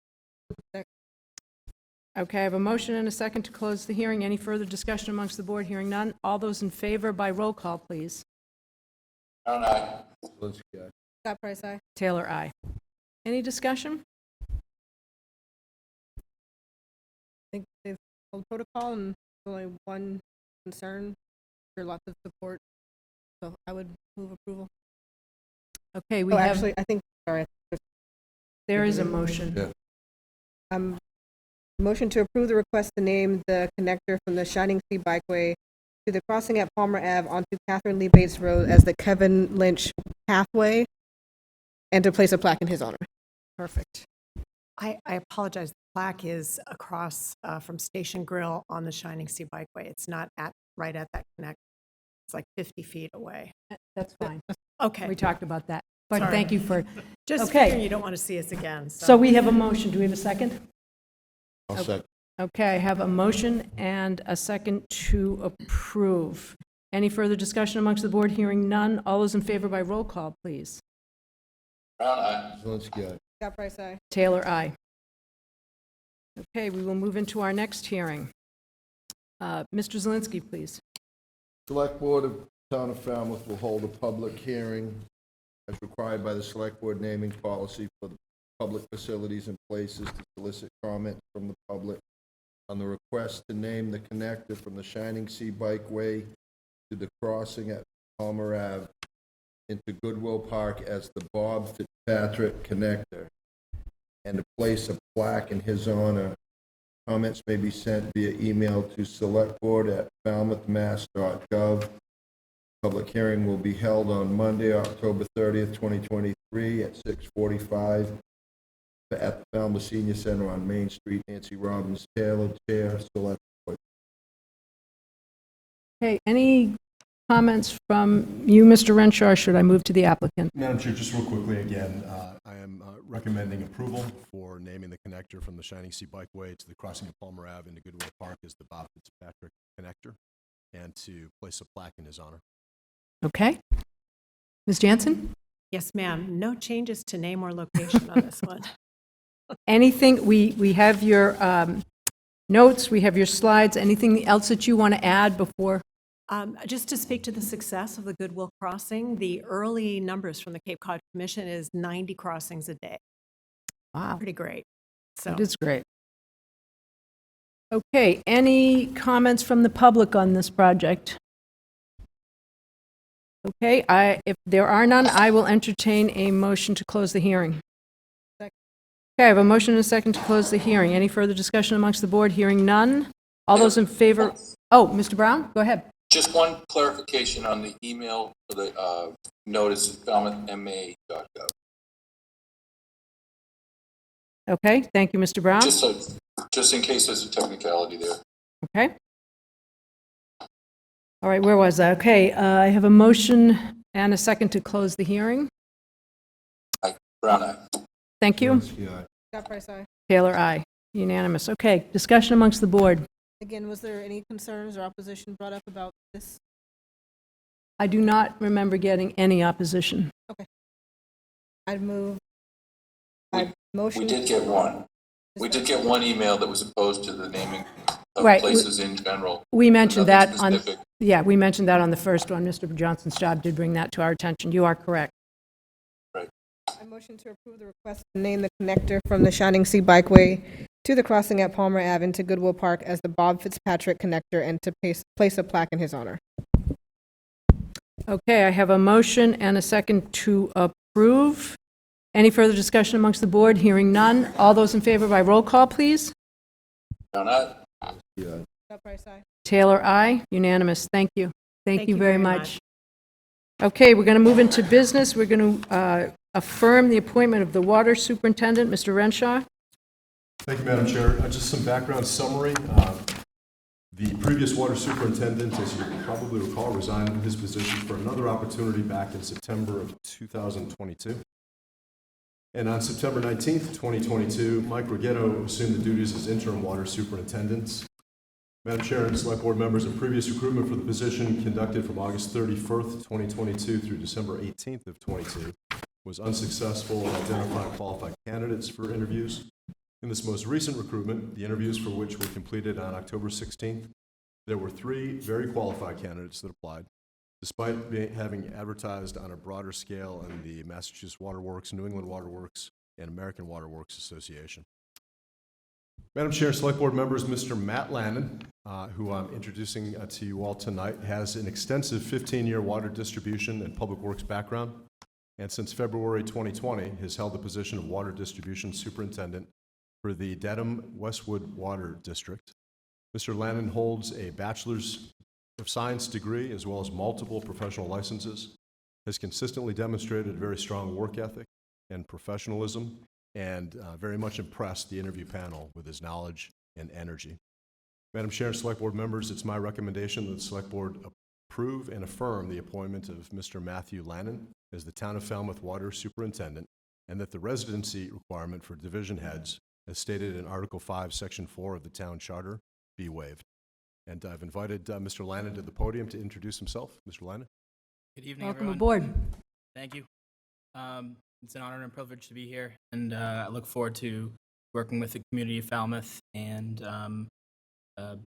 I Okay, I have a motion and a second to close the hearing. Any further discussion amongst the board? Hearing none. All those in favor by roll call, please. Brown eye. Zelinski, aye. Scott Price, aye. Taylor, aye. Any discussion? I think they've followed protocol and only one concern, for lots of support. So I would move approval. Okay, we Oh, have, actually, I think, sorry. there is a motion. Yeah. Motion to approve the request to name the connector from the Shining Sea Bikeway to the crossing at Palmer Ave onto Catherine Lee Bates Road as the Kevin Lynch Pathway, and to place a plaque in his honor. Perfect. I apologize. The plaque is across from Station Grill on the Shining Sea Bikeway. It's not right at that connect. It's like 50 feet away. That's fine. Okay. We talked about that. But Sorry. thank you for, Just okay. figuring you don't want to see us again. So we have a motion. Do we have a second? I'll second. Okay, I have a motion and a second to approve. Any further discussion amongst the board? Hearing none. All those in favor by roll call, please. Brown eye. Zelinski, aye. Scott Price, aye. Taylor, aye. Okay, we will move into our next hearing. Mr. Zelinski, please. Select Board of Town of Falmouth will hold a public hearing as required by the Select Board naming policy for the public facilities and places to solicit comments from the public on the request to name the connector from the Shining Sea Bikeway to the crossing at Palmer Ave into Goodwill Park as the Bob Fitzpatrick Connector, and to place a plaque in his honor. Comments may be sent via email to selectboard@falmouthmass.gov. Public hearing will be held on Monday, October 30th, 2023 at 6:45 at the Falmouth Senior Center on Main Street. Nancy Robbins Taylor, Chair, Select Board. Okay, any comments from you, Mr. Renshaw, or should I move to the applicant? Madam Chair, just real quickly again, I am recommending approval for naming the connector from the Shining Sea Bikeway to the crossing of Palmer Ave into Goodwill Park as the Bob Fitzpatrick Connector, and to place a plaque in his honor. Okay. Ms. Jansen? Yes, ma'am. No changes to name or location on this one. Anything, we have your notes, we have your slides. Anything else that you want to add before? Just to speak to the success of the Goodwill Crossing, the early numbers from the Cape Cod Commission is 90 crossings a day. Wow. Pretty great. So It is great. Okay, any comments from the public on this project? Okay, if there are none, I will entertain a motion to close the hearing. Second. Okay, I have a motion and a second to close the hearing. Any further discussion amongst the board? Hearing none. All those in favor? Oh, Mr. Brown, go ahead. Just one clarification on the email for the notice at falmouthma.gov. Okay, thank you, Mr. Brown. Just in case there's a technicality there. Okay. All right, where was that? Okay, I have a motion and a second to close the hearing. Brown eye. Thank you. Zelinski, aye. Scott Price, aye. Taylor, aye. Unanimous. Okay, discussion amongst the board. Again, was there any concerns or opposition brought up about this? I do not remember getting any opposition. I'd move. We did get one. We did get one email that was opposed to the naming of Right, places in general. We mentioned that Nothing on, specific. yeah, we mentioned that on the first one. Mr. Johnson's job did bring that to our attention. You are correct. Right. I motion to approve the request to name the connector from the Shining Sea Bikeway to the crossing at Palmer Ave into Goodwill Park as the Bob Fitzpatrick Connector, and to place a plaque in his honor. Okay, I have a motion and a second to approve. Any further discussion amongst the board? Hearing none. All those in favor by roll call, please. Brown eye. Yeah. Scott Price, aye. Taylor, aye. Unanimous. Thank you. Thank Thank you you very very much. Okay, we're going to move into business. We're going to affirm the appointment of the water superintendent, Mr. Renshaw. Thank you, Madam Chair. Just some background summary. The previous water superintendent, as you probably recall, resigned from his position for another opportunity back in September of 2022. And on September 19th, 2022, Mike Rigetto assumed the duties as interim water superintendent. Madam Chair and Select Board members, a previous recruitment for the position conducted from August 31st, 2022 through December 18th of 22 was unsuccessful in identifying qualified candidates for interviews. In this most recent recruitment, the interviews for which were completed on October 16th, there were 3 very qualified candidates that applied, despite having advertised on a broader scale in the Massachusetts Water Works, New England Water Works, and American Water Works Association. Madam Chair, Select Board members, Mr. Matt Lannon, who I'm introducing to you all tonight, has an extensive 15-year water distribution and public works background, and since February 2020 has held the position of Water Distribution Superintendent for the Dedham Westwood Water District. Mr. Lannon holds a Bachelor's of Science degree as well as multiple professional licenses, has consistently demonstrated a very strong work ethic and professionalism, and very much impressed the interview panel with his knowledge and energy. Madam Chair and Select Board members, it's my recommendation that the Select Board approve and affirm the appointment of Mr. Matthew Lannon as the Town of Falmouth Water Superintendent, and that the residency requirement for division heads, as stated in Article 5, Section 4 of the Town Charter, be waived. And I've invited Mr. Lannon to the podium to introduce himself. Mr. Lannon. Good evening, Welcome everyone. aboard. Thank you. It's an honor and a privilege to be here, and I look forward to working with the community of Falmouth and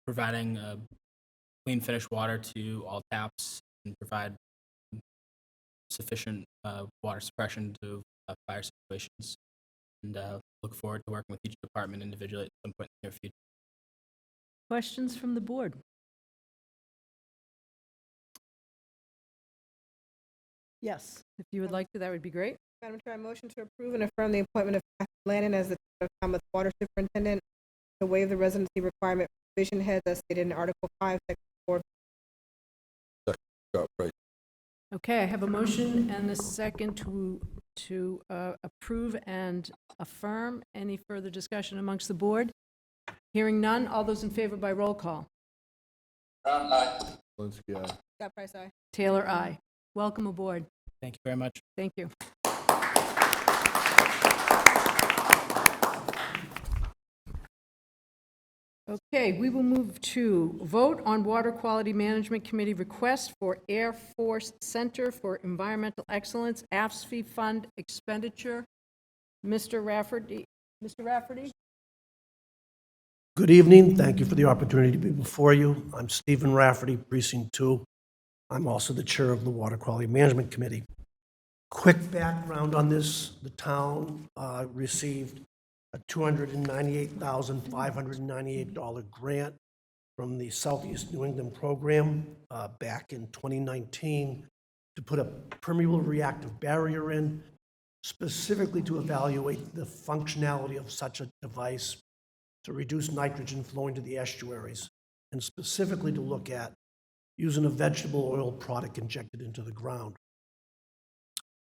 providing clean, finished water to all taps and provide sufficient water suppression to fire situations. And look forward to working with each department individually at some point in the near future. Questions from the board? Yes, if you would like to, that would be great. Madam Chair, I motion to approve and affirm the appointment of Matthew Lannon as the Town of Falmouth Water Superintendent, to waive the residency requirement for division heads as stated in Article 5, Section 4. Scott Price. Okay, I have a motion and a second to approve and affirm. Any further discussion amongst the board? Hearing none, all those in favor by roll call. Brown eye. Zelinski, aye. Scott Price, aye. Taylor, aye. Welcome aboard. Thank you very much. Thank you. Okay, we will move to vote on Water Quality Management Committee request for Air Force Center for Environmental Excellence, AFSFE fund expenditure. Mr. Rafferty. Mr. Rafferty? Good evening. Thank you for the opportunity to be before you. I'm Stephen Rafferty, Precinct 2. I'm also the chair of the Water Quality Management Committee. Quick background on this. The town received a $298,598 grant from the Southeast New England program back in 2019 to put a permeable reactive barrier in, specifically to evaluate the functionality of such a device to reduce nitrogen flowing to the estuaries, and specifically to look at using a vegetable oil product injected into the ground.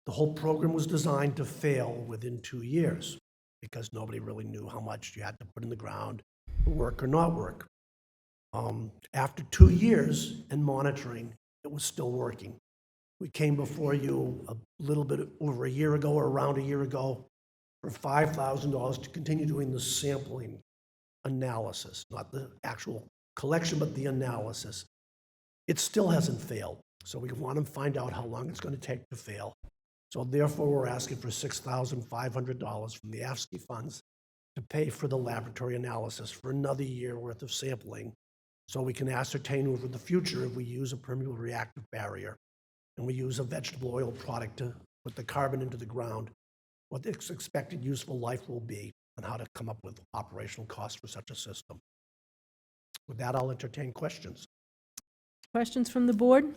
The whole program was designed to fail within 2 years because nobody really knew how much you had to put in the ground to work or not work. After 2 years and monitoring, it was still working. We came before you a little bit over a year ago, or around a year ago, for $5,000 to continue doing the sampling analysis, not the actual collection, but the analysis. It still hasn't failed, so we want to find out how long it's going to take to fail. So therefore, we're asking for $6,500 from the AFSCE funds to pay for the laboratory analysis for another year worth of sampling, so we can ascertain over the future if we use a permeable reactive barrier and we use a vegetable oil product to put the carbon into the ground, what the expected useful life will be, and how to come up with operational costs for such a system. With that, I'll entertain questions. Questions from the board?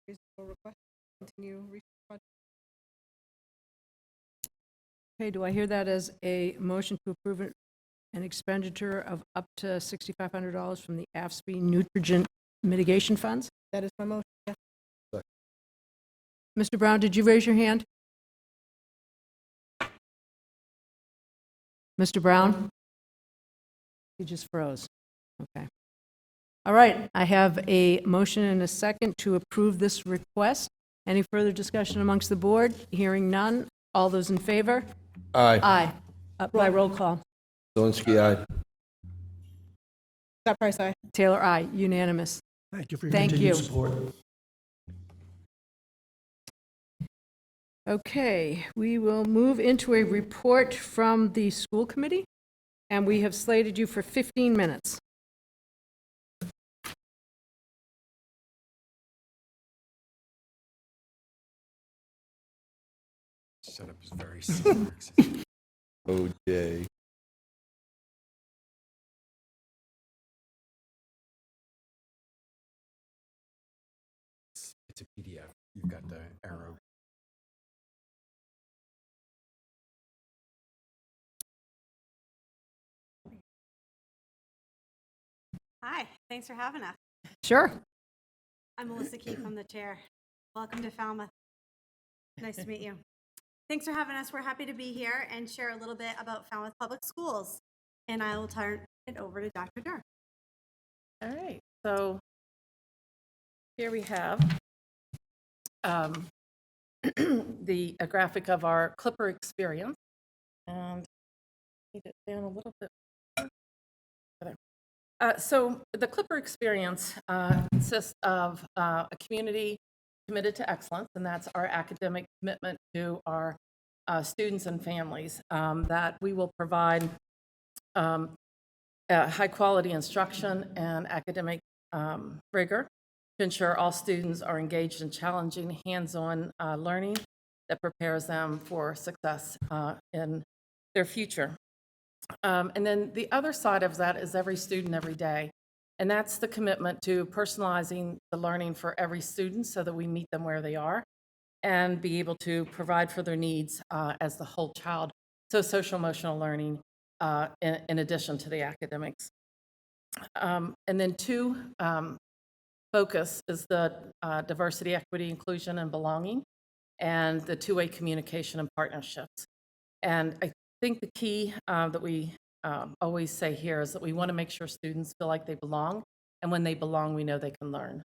Reasonable request to continue research project. Okay, do I hear that as a motion to approve an expenditure of up to $6,500 from the AFSCE nutrient mitigation funds? That is my motion, yes. Mr. Brown, did you raise your hand? Mr. Brown? He just froze. Okay. All right, I have a motion and a second to approve this request. Any further discussion amongst the board? Hearing none. All those in favor? Aye. Aye. By roll call. Zelinski, aye. Scott Price, aye. Taylor, aye. Unanimous. Thank you for your Thank continued you. support. Okay, we will move into a report from the school committee, and we have slated you for 15 minutes. Setup is very similar. OJ. It's a PDF. You've got the arrow. Hi, thanks for having us. Sure. I'm Melissa Keefe, I'm the chair. Welcome to Falmouth. Nice to meet you. Thanks for having us. We're happy to be here and share a little bit about Falmouth Public Schools. And I will turn it over to Dr. Durr. All right, so here we have the a graphic of our Clipper experience. And need it down a little bit. So the Clipper experience consists of a community committed to excellence, and that's our academic commitment to our students and families, that we will provide high quality instruction and academic rigor to ensure all students are engaged in challenging hands-on learning that prepares them for success in their future. And then the other side of that is every student, every day. And that's the commitment to personalizing the learning for every student so that we meet them where they are and be able to provide for their needs as the whole child. So social emotional learning in addition to the academics. And then two, focus is the diversity, equity, inclusion, and belonging, and the two-way communication and partnerships. And I think the key that we always say here is that we want to make sure students feel like they belong, and when they belong, we know they can learn.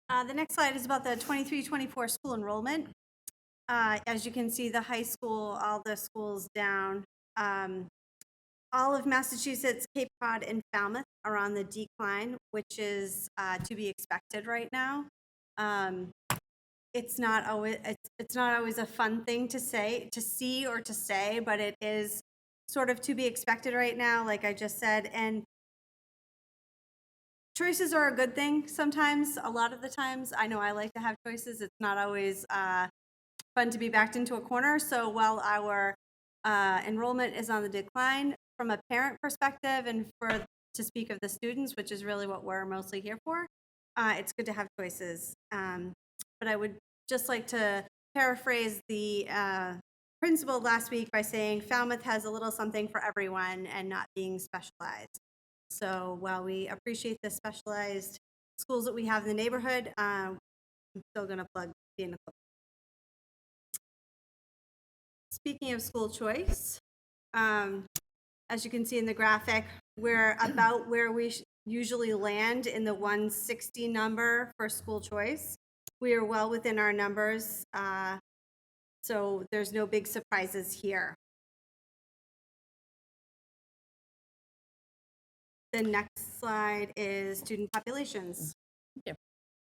The next slide is about the 23-24 school enrollment. As you can see, the high school, all the schools down. All of Massachusetts, Cape Cod, and Falmouth are on the decline, which is to be expected right now. It's not always a fun thing to see or to say, but it is sort of to be expected right now, like I just said. And choices are a good thing sometimes. A lot of the times, I know I like to have choices. It's not always fun to be backed into a corner. So while our enrollment is on the decline, from a parent perspective and to speak of the students, which is really what we're mostly here for, it's good to have choices. But I would just like to paraphrase the principal last week by saying Falmouth has a little something for everyone and not being specialized. So while we appreciate the specialized schools that we have in the neighborhood, I'm still going to plug the Clipper. Speaking of school choice, as you can see in the graphic, we're about where we usually land in the 160 number for school choice. We are well within our numbers, so there's no big surprises here. The next slide is student populations. Yeah.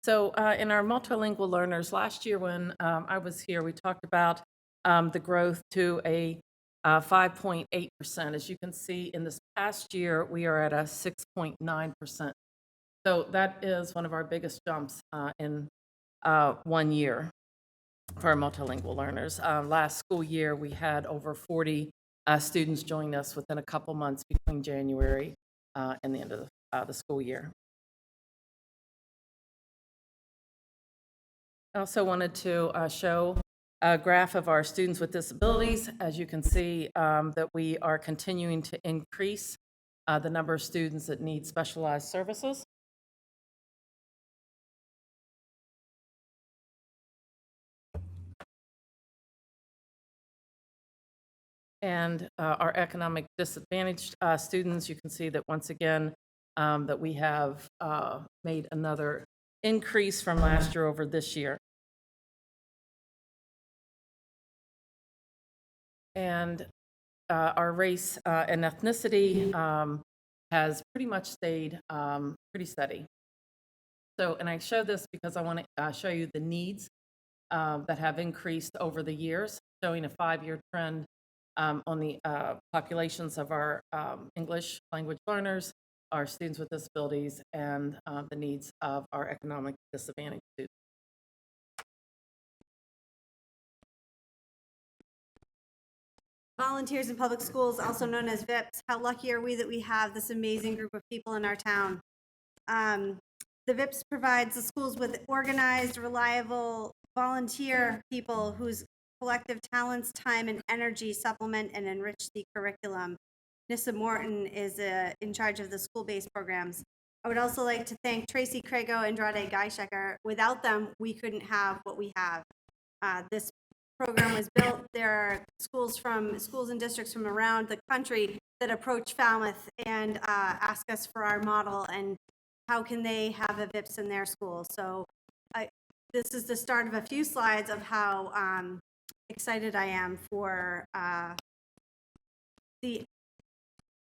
So in our multilingual learners, last year when I was here, we talked about the growth to a 5.8%. As you can see, in this past year, we are at a 6.9%. So that is one of our biggest jumps in 1 year for our multilingual learners. Last school year, we had over 40 students join us within a couple months between January and the end of the school year. I also wanted to show a graph of our students with disabilities. As you can see, that we are continuing to increase the number of students that need specialized services. And our economic disadvantaged students, you can see that once again, that we have made another increase from last year over this year. And our race and ethnicity has pretty much stayed pretty steady. So, and I show this because I want to show you the needs that have increased over the years, showing a 5-year trend on the populations of our English language learners, our students with disabilities, and the needs of our economic disadvantaged students. Volunteers in Public Schools, also known as VIPs, how lucky are we that we have this amazing group of people in our town? The VIPs provides the schools with organized, reliable volunteer people whose collective talents, time, and energy supplement and enrich the curriculum. Nissa Morton is in charge of the school-based programs. I would also like to thank Tracy Crago and Andrade Geishecker. Without them, we couldn't have what we have. This program was built. There are schools and districts from around the country that approach Falmouth and ask us for our model and how can they have a VIPS in their school. So this is the start of a few slides of how excited I am for the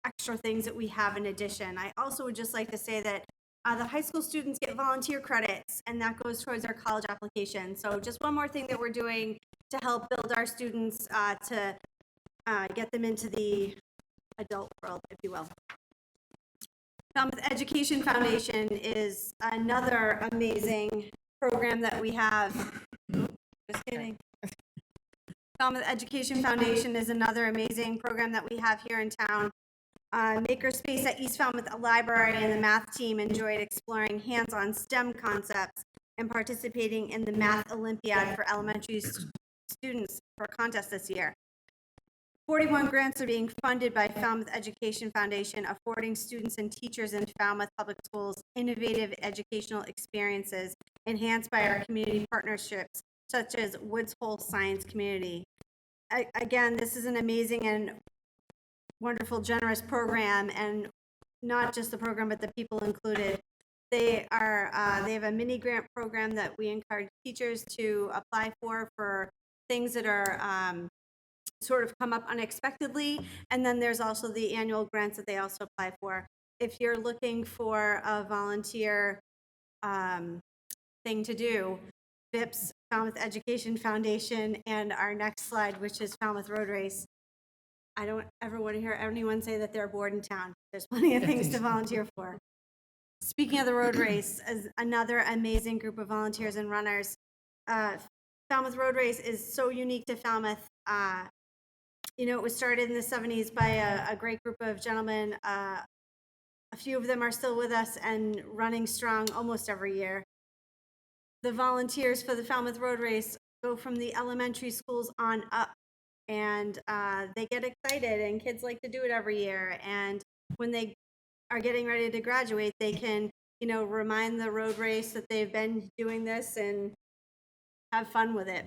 extra things that we have in addition. I also would just like to say that the high school students get volunteer credits, and that goes towards our college application. So just one more thing that we're doing to help build our students to get them into the adult world, if you will. Falmouth Education Foundation is another amazing program that we have. Just kidding. Falmouth Education Foundation is another amazing program that we have here in town. Makerspace at East Falmouth Library and the math team enjoyed exploring hands-on STEM concepts and participating in the Math Olympiad for elementary students for a contest this year. 41 grants are being funded by Falmouth Education Foundation, affording students and teachers in Falmouth Public Schools innovative educational experiences enhanced by our community partnerships, such as Woods Hole Science Community. Again, this is an amazing and wonderful, generous program, and not just the program, but the people included. They have a mini grant program that we encourage teachers to apply for things that are sort of come up unexpectedly. And then there's also the annual grants that they also apply for. If you're looking for a volunteer thing to do, VIPS, Falmouth Education Foundation, and our next slide, which is Falmouth Road Race. I don't ever want to hear anyone say that they're bored in town. There's plenty of things to volunteer for. Speaking of the road race, as another amazing group of volunteers and runners, Falmouth Road Race is so unique to Falmouth. It was started in the 70s by a great group of gentlemen. A few of them are still with us and running strong almost every year. The volunteers for the Falmouth Road Race go from the elementary schools on up, and they get excited, and kids like to do it every year. And when they are getting ready to graduate, they can, remind the road race that they've been doing this and have fun with it.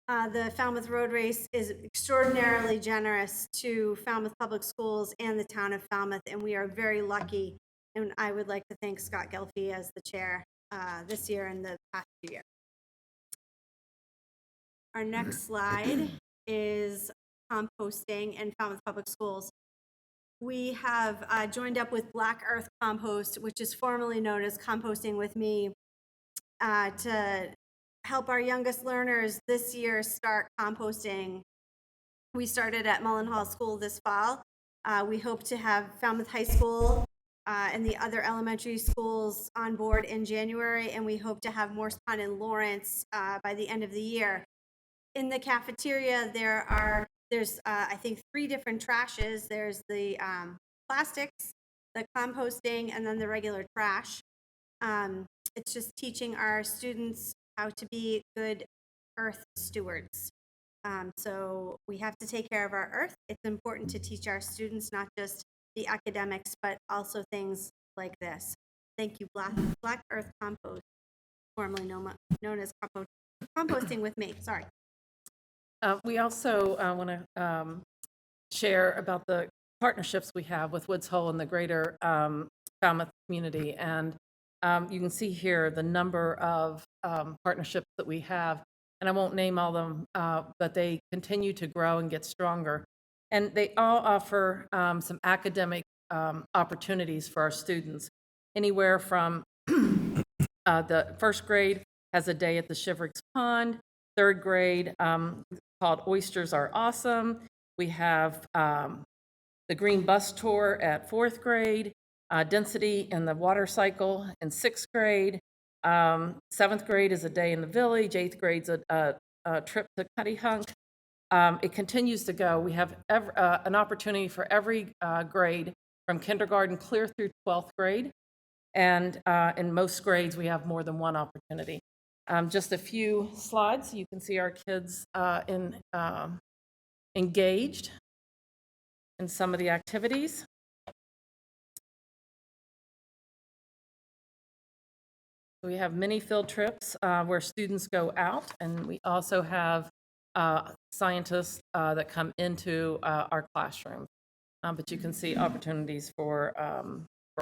The Falmouth Road Race is extraordinarily generous to Falmouth Public Schools and the town of Falmouth, and we are very lucky. And I would like to thank Scott Gelfie as the chair this year and the past few years. Our next slide is composting in Falmouth Public Schools. We have joined up with Black Earth Compost, which is formerly known as Composting with Me, to help our youngest learners this year start composting. We started at Mullenhall School this fall. We hope to have Falmouth High School and the other elementary schools on board in January, and we hope to have Morse Pond and Lawrence by the end of the year. In the cafeteria, there's I think 3 different trashes. There's the plastics, the composting, and then the regular trash. It's just teaching our students how to be good earth stewards. So we have to take care of our earth. It's important to teach our students not just the academics, but also things like this. Thank you, Black Earth Compost, formerly known as Composting with Me. Sorry. We also want to share about the partnerships we have with Woods Hole and the greater Falmouth community. And you can see here the number of partnerships that we have. And I won't name all of them, but they continue to grow and get stronger. And they all offer some academic opportunities for our students, anywhere from the first grade has a day at the Shivericks Pond. Third grade called Oysters Are Awesome. We have the Green Bus Tour at fourth grade, Density in the Water Cycle in sixth grade. Seventh grade is a day in the village. Eighth grade's a trip to Cuttyhunk. It continues to go. We have an opportunity for every grade from kindergarten clear through 12th grade. And in most grades, we have more than one opportunity. Just a few slides so you can see our kids engaged in some of the activities. We have mini field trips where students go out, and we also have scientists that come into our classroom. But you can see opportunities for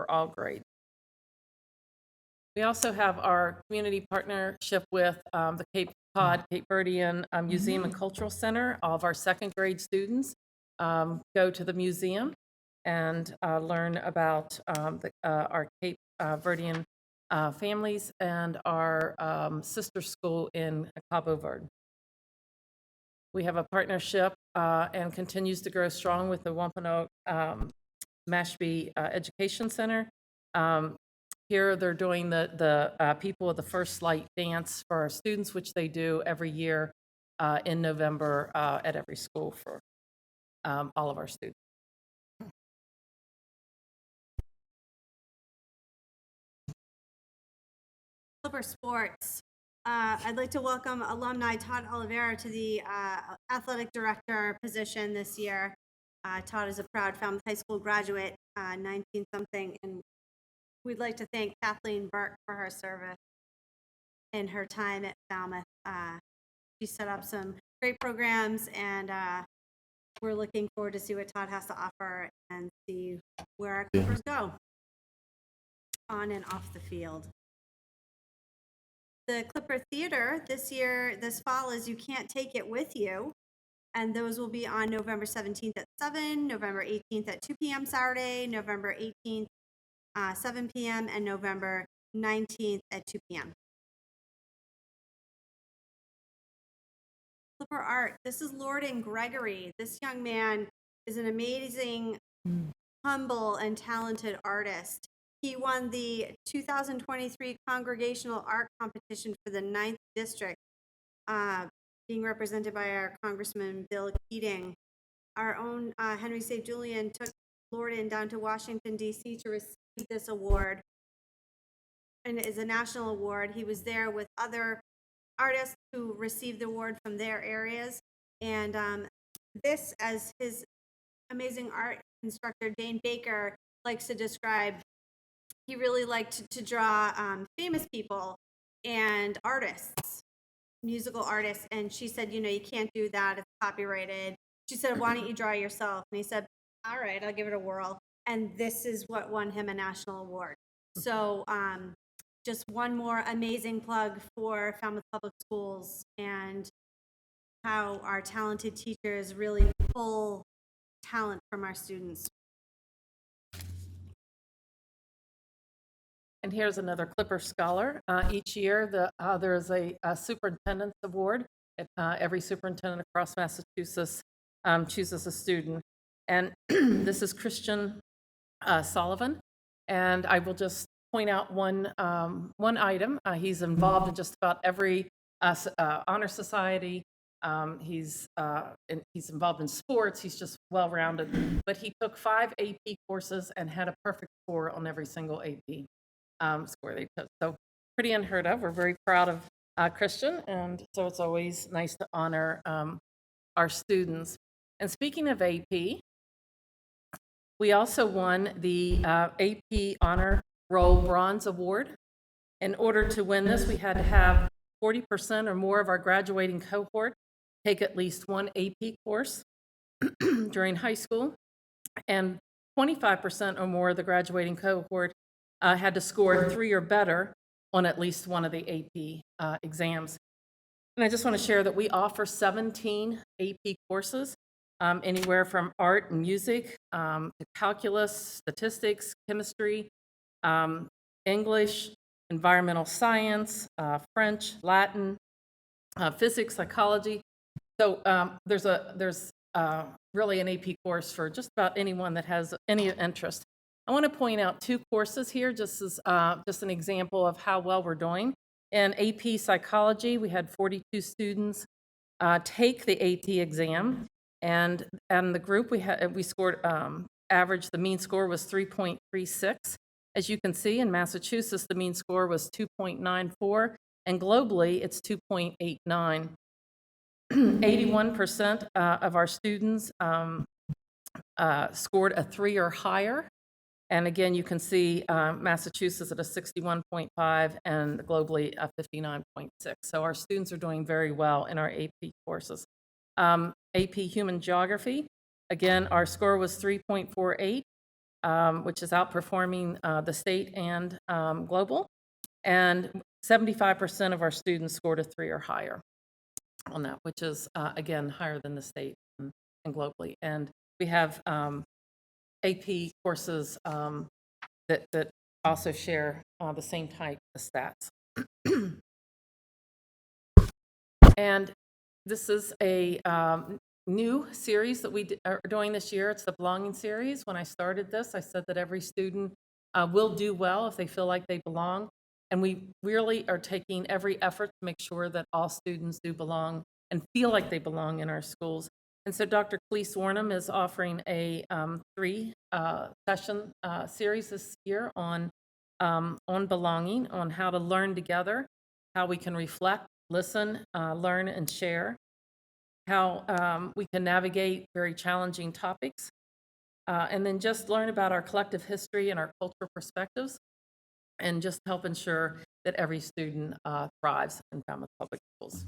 all grades. We also have our community partnership with the Cape Cod, Cape Verdean Museum and Cultural Center. All of our second grade students go to the museum and learn about our Cape Verdean families and our sister school in Cabo Verde. We have a partnership and continues to grow strong with the Wampanoag Mashpee Education Center. Here they're doing the People of the First Light dance for our students, which they do every year in November at every school for all of our students. Clipper Sports. I'd like to welcome alumni Todd Oliveira to the athletic director position this year. Todd is a proud Falmouth High School graduate, 19-something, and we'd like to thank Kathleen Burke for her service and her time at Falmouth. She set up some great programs, and we're looking forward to see what Todd has to offer and see where our Clippers go on and off the field. The Clipper Theater this fall is You Can't Take It With You, and those will be on November 17th at 7, November 18th at 2 p.m. Saturday, November 18th 7 p.m. and November 19th at 2 p.m. Clipper Art. This is Lorden Gregory. This young man is an amazing, humble, and talented artist. He won the 2023 Congregational Art Competition for the 9th District, being represented by our Congressman Bill Keating. Our own Henry St. Julian took Lorden down to Washington, D.C. to receive this award, and it is a national award. He was there with other artists who received the award from their areas, and this, as his amazing art instructor Dane Baker likes to describe, he really liked to draw famous people and artists, musical artists, and she said, you know, you can't do that, it's copyrighted. She said, why don't you draw yourself? And he said, all right, I'll give it a whirl. And this is what won him a national award. So just one more amazing plug for Falmouth Public Schools and how our talented teachers really pull talent from our students. And here's another Clipper Scholar. Each year there is a superintendent's award. Every superintendent across Massachusetts chooses a student. And this is Christian Sullivan, and I will just point out one item. He's involved in just about every honor society. He's involved in sports. He's just well-rounded. But he took 5 AP courses and had a perfect score on every single AP score they took. So pretty unheard of. We're very proud of Christian, and so it's always nice to honor our students. And speaking of AP, we also won the AP Honor Roll Bronze Award. In order to win this, we had to have 40% or more of our graduating cohort take at least one AP course during high school, and 25% or more of the graduating cohort had to score 3 or better on at least one of the AP exams. And I just want to share that we offer 17 AP courses. anywhere from art and music to calculus, statistics, chemistry, English, environmental science, French, Latin, physics, psychology. So there's really an AP course for just about anyone that has any interest. I want to point out 2 courses here, just as just an example of how well we're doing. In AP Psychology, we had 42 students take the AT exam, and the group we scored average. The mean score was 3.36. As you can see, in Massachusetts, the mean score was 2.94, and globally, it's 2.89. 81% of our students scored a 3 or higher. And again, you can see Massachusetts at a 61.5 and globally a 59.6. So our students are doing very well in our AP courses. AP Human Geography, again, our score was 3.48, which is outperforming the state and global. And 75% of our students scored a 3 or higher on that, which is, again, higher than the state and globally. And we have AP courses that also share the same type of stats. And this is a new series that we are doing this year. It's the Belonging Series. When I started this, I said that every student will do well if they feel like they belong. And we really are taking every effort to make sure that all students do belong and feel like they belong in our schools. And so Dr. Cleese Warnham is offering a 3-session series this year on belonging, on how to learn together, how we can reflect, listen, learn, and share, how we can navigate very challenging topics, and then just learn about our collective history and our cultural perspectives, and just help ensure that every student thrives in Falmouth Public Schools.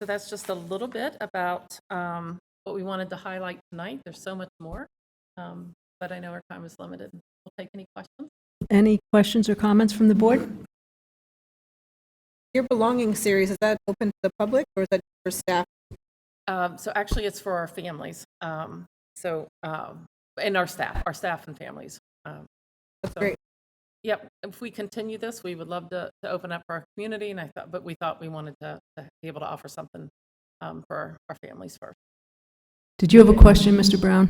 So that's just a little bit about what we wanted to highlight tonight. There's so much more, but I know our time is limited. We'll take any questions. Any questions or comments from the board? Your Belonging series, is that open to the public or is that for staff? So actually, it's for our families. And our staff and families. That's great. Yep. If we continue this, we would love to open up for our community, and we thought we wanted to be able to offer something for our families first. Did you have a question, Mr. Brown?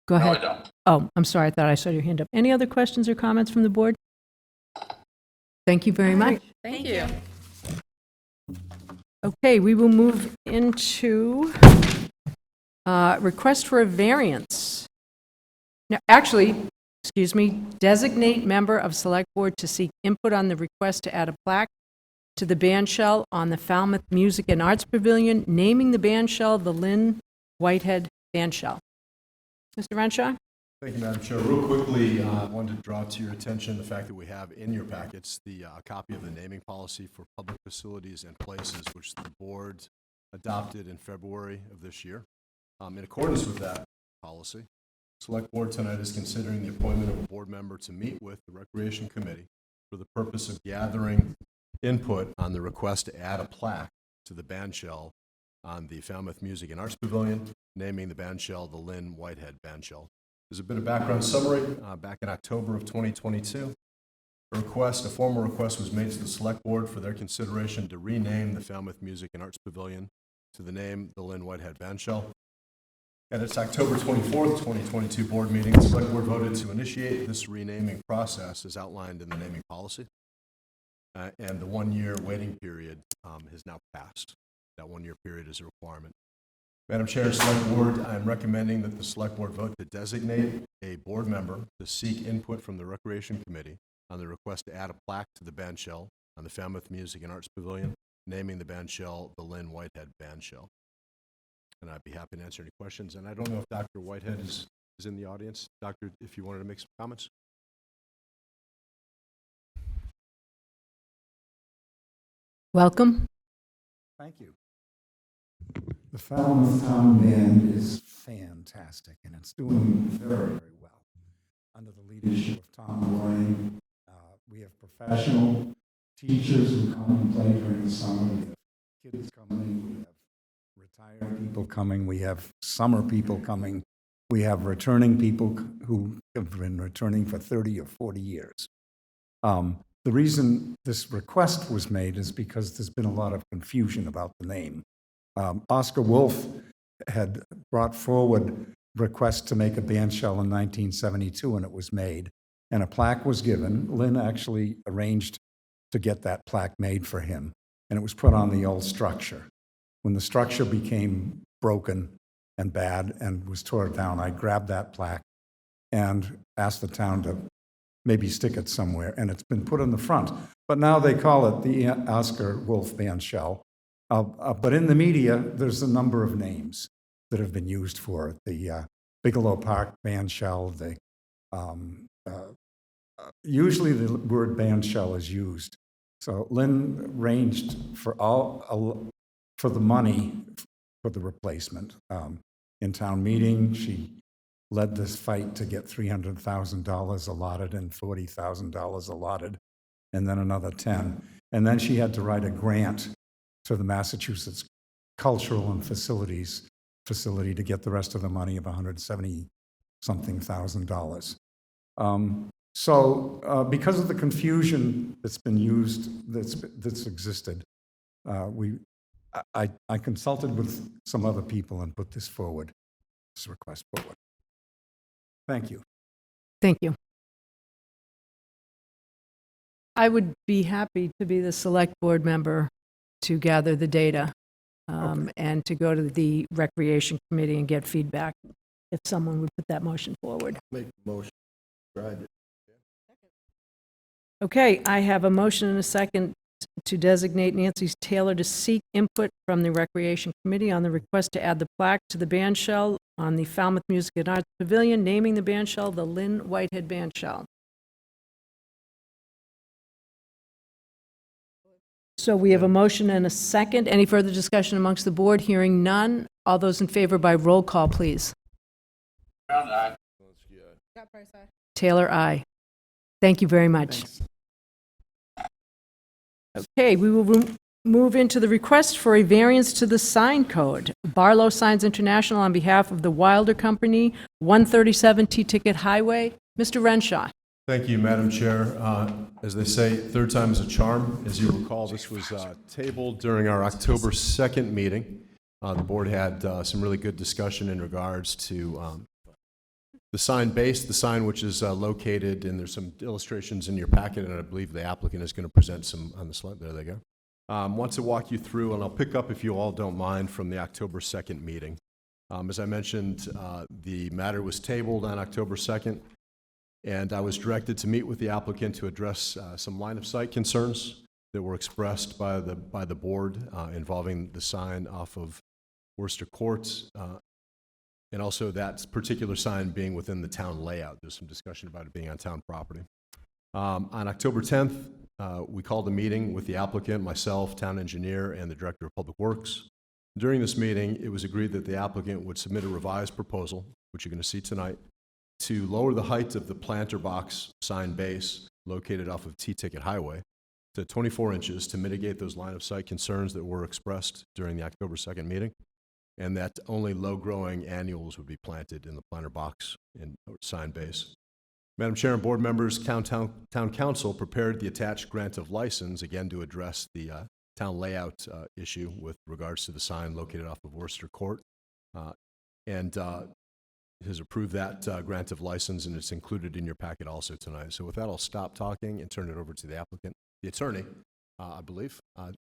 Go ahead. No, I don't. Oh, I'm sorry. I thought I saw your hand up. Any other questions or comments from the board? Thank you very much. Thank you. Okay, we will move into request for a variance. Now, actually, excuse me, designate member of Select Board to seek input on the request to add a plaque to the bandshell on the Falmouth Music and Arts Pavilion, naming the bandshell the Lynn Whitehead Bandshell. Mr. Renshaw? Thank you, Madam Chair. Real quickly, I wanted to draw to your attention the fact that we have in your packets the copy of the naming policy for public facilities and places, which the board adopted in February of this year. In accordance with that policy, Select Board tonight is considering the appointment of a board member to meet with the Recreation Committee for the purpose of gathering input on the request to add a plaque to the bandshell on the Falmouth Music and Arts Pavilion, naming the bandshell the Lynn Whitehead Bandshell. There's a bit of background summary. Back in October of 2022, a formal request was made to the Select Board for their consideration to rename the Falmouth Music and Arts Pavilion to the name the Lynn Whitehead Bandshell. At its October 24th, 2022 board meeting, the Select Board voted to initiate this renaming process as outlined in the naming policy. And the 1-year waiting period has now passed. That 1-year period is a requirement. Madam Chair, Select Board, I'm recommending that the Select Board vote to designate a board member to seek input from the Recreation Committee on the request to add a plaque to the bandshell on the Falmouth Music and Arts Pavilion, naming the bandshell the Lynn Whitehead Bandshell. And I'd be happy to answer any questions. And I don't know if Dr. Whitehead is in the audience. Doctor, if you wanted to make some comments. Welcome. Thank you. The Falmouth Town Band is fantastic, and it's doing very, very well under the leadership of Tom Lorraine. We have professional teachers who come and play during the summer. We have kids coming, we have retired people coming, we have summer people coming, we have returning people who have been returning for 30 or 40 years. The reason this request was made is because there's been a lot of confusion about the name. Oscar Wolf had brought forward requests to make a band shell in 1972, and it was made, and a plaque was given. Lynn actually arranged to get that plaque made for him, and it was put on the old structure. When the structure became broken and bad and was torn down, I grabbed that plaque and asked the town to maybe stick it somewhere, and it's been put in the front. But now they call it the Oscar Wolf Band Shell. But in the media, there's a number of names that have been used for it. The Bigelow Park Band Shell, usually the word band shell is used. So Lynn arranged for the money for the replacement. In town meeting, she led this fight to get $300,000 allotted and $40,000 allotted, and then another 10. And then she had to write a grant to the Massachusetts Cultural and Facilities Facility to get the rest of the money of $170-something thousand. Because of the confusion that's been used, that's existed, I consulted with some other people and put this forward, this request forward. Thank you. Thank you. I would be happy to be the select board member to gather the data and to go to the recreation committee and get feedback if someone would put that motion forward. Make the motion. Tried it. Okay, I have a motion and a second to designate Nancy Taylor to seek input from the recreation committee on the request to add the plaque to the band shell on the Falmouth Music and Arts Pavilion, naming the band shell the Lynn Whitehead Band Shell. So we have a motion and a second. Any further discussion amongst the board? Hearing none. All those in favor by roll call, please. Brown eye. Taylor, aye. Thank you very much. Thanks. Okay, we will move into the request for a variance to the sign code. Barlow Signs International on behalf of the Wilder Company, 137 T-Ticket Highway. Mr. Renshaw. Thank you, Madam Chair. As they say, third time is a charm. As you recall, this was tabled during our October 2nd meeting. The board had some really good discussion in regards to the sign base, the sign which is located, and there's some illustrations in your packet, and I believe the applicant is going to present some on the slide. There they go. Want to walk you through, and I'll pick up, if you all don't mind, from the October 2nd meeting. As I mentioned, the matter was tabled on October 2nd, and I was directed to meet with the applicant to address some line of sight concerns that were expressed by the board involving the sign off of Worcester Court, and also that particular sign being within the town layout. There's some discussion about it being on town property. On October 10th, we called a meeting with the applicant, myself, town engineer, and the director of public works. During this meeting, it was agreed that the applicant would submit a revised proposal, which you're going to see tonight, to lower the height of the planter box sign base located off of T-Ticket Highway to 24 inches to mitigate those line of sight concerns that were expressed during the October 2nd meeting, and that only low-growing annuals would be planted in the planter box and sign base. Madam Chair and board members, town council prepared the attached grant of license, again to address the town layout issue with regards to the sign located off of Worcester Court, and has approved that grant of license, and it's included in your packet also tonight. So with that, I'll stop talking and turn it over to the applicant, the attorney, I believe.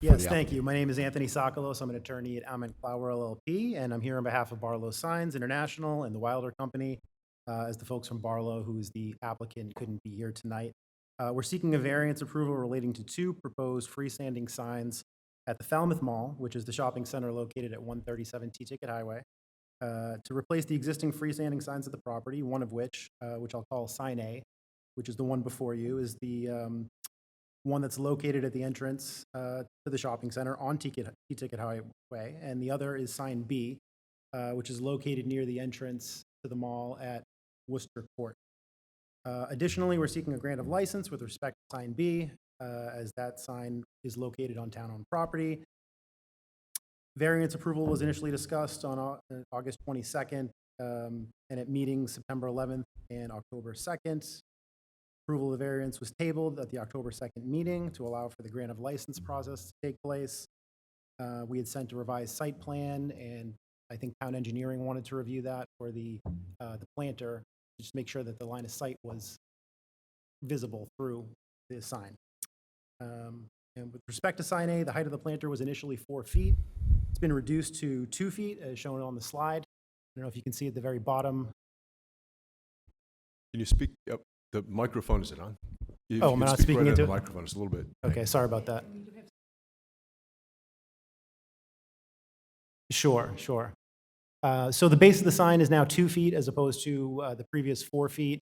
Yes, thank you. My name is Anthony Sokolos. I'm an attorney at Almond Flower LLP, and I'm here on behalf of Barlow Signs International and the Wilder Company, as the folks from Barlow, who is the applicant, couldn't be here tonight. We're seeking a variance approval relating to two proposed freestanding signs at the Falmouth Mall, which is the shopping center located at 137 T-Ticket Highway, to replace the existing freestanding signs of the property, one of which I'll call Sign A, which is the one before you, is the one that's located at the entrance to the shopping center on T-Ticket Highway, and the other is Sign B, which is located near the entrance to the mall at Worcester Court. Additionally, we're seeking a grant of license with respect to Sign B, as that sign is located on town-owned property. Variance approval was initially discussed on August 22nd, and at meetings September 11th and October 2nd. Approval of the variance was tabled at the October 2nd meeting to allow for the grant of license process to take place. We had sent a revised site plan, and I think town engineering wanted to review that for the planter, just to make sure that the line of sight was visible through the sign. And with respect to sign A, the height of the planter was initially 4 feet. It's been reduced to 2 feet, as shown on the slide. I don't know if you can see at the very bottom. Can you speak, up? The microphone, is it on? If Oh, you am could I not speak speaking right into the it? microphone, just a little bit. Okay, sorry about that. Sure. So the base of the sign is now 2 feet as opposed to the previous 4 feet.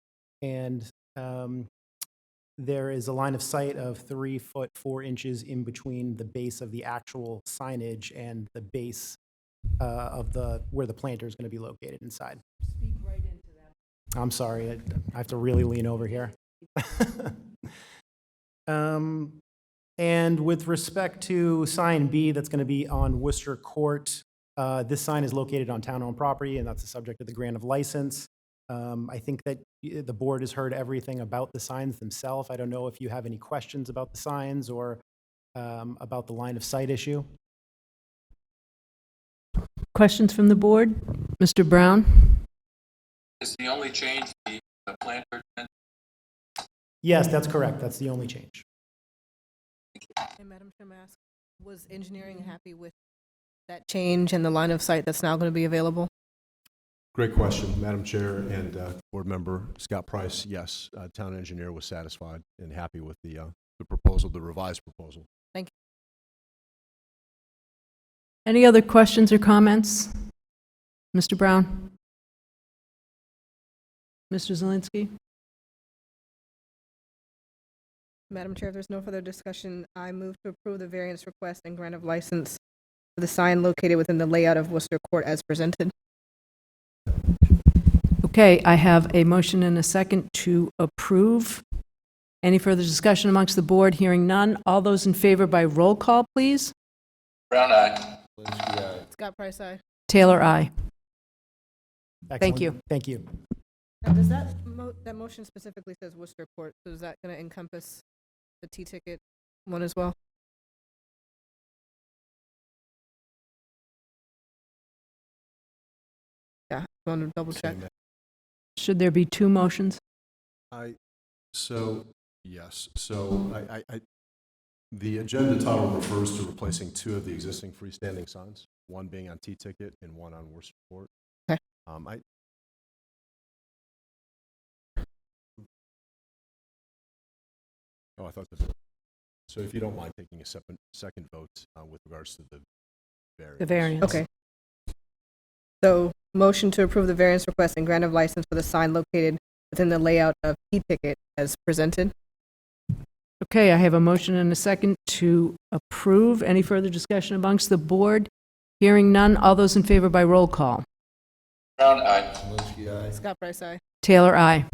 And there is a line of sight of 3 foot 4 inches in between the base of the actual signage and the base of where the planter is going to be located inside. Speak right into that. I'm sorry, I have to really lean over here. And with respect to sign B, that's going to be on Worcester Court, this sign is located on town-owned property, and that's the subject of the grant of license. I think that the board has heard everything about the signs themselves. I don't know if you have any questions about the signs or about the line of sight issue. Questions from the board? Mr. Brown? Is the only change the planter? Yes, that's correct. That's the only change. And Madam Chair, may I ask, was engineering happy with that change and the line of sight that's now going to be available? Great question, Madam Chair and Board Member Scott Price. Yes, town engineer was satisfied and happy with the proposal, the revised proposal. Thank you. Any other questions or comments? Mr. Brown? Mr. Zelinski? Madam Chair, if there's no further discussion, I move to approve the variance request and grant of license for the sign located within the layout of Worcester Court as presented. Okay, I have a motion and a second to approve. Any further discussion amongst the board? Hearing none. All those in favor by roll call, please. Brown eye. Scott Price, aye. Taylor, aye. Thank Excellent. you. Thank you. Now, does that motion specifically says Worcester Court, so is that going to encompass the T-ticket one as well? Yeah, I want to double check. Should there be two motions? Yes, the agenda title refers to replacing 2 of the existing freestanding signs, one being on T-ticket and one on Worcester Court. Okay. I thought that. So if you don't mind taking a second vote with regards to the variance. The variance. Okay. So, motion to approve the variance request and grant of license for the sign located within the layout of T-ticket as presented. Okay, I have a motion and a second to approve. Any further discussion amongst the board? Hearing none. All those in favor by roll call. Brown eye. Scott Price, aye. Taylor, aye.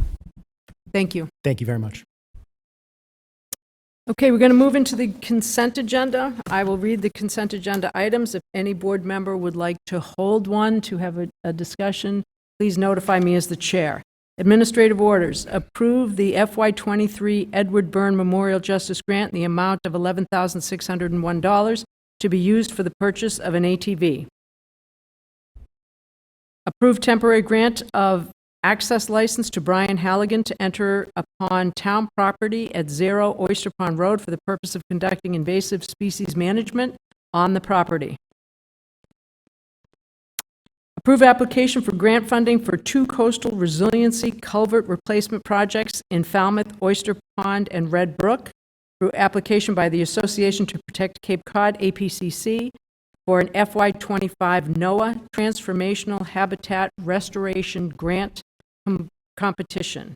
Thank you. Thank you very much. Okay, we're going to move into the consent agenda. I will read the consent agenda items. If any board member would like to hold one to have a discussion, please notify me as the chair. Administrative orders. Approve the FY23 Edward Byrne Memorial Justice Grant in the amount of $11,601 to be used for the purchase of an ATV. Approve temporary grant of access license to Brian Halligan to enter upon town property at 0 Oyster Pond Road for the purpose of conducting invasive species management on the property. Approve application for grant funding for 2 coastal resiliency culvert replacement projects in Falmouth, Oyster Pond, and Red Brook through application by the Association to Protect Cape Cod, APCC, for an FY25 NOAA Transformational Habitat Restoration Grant competition.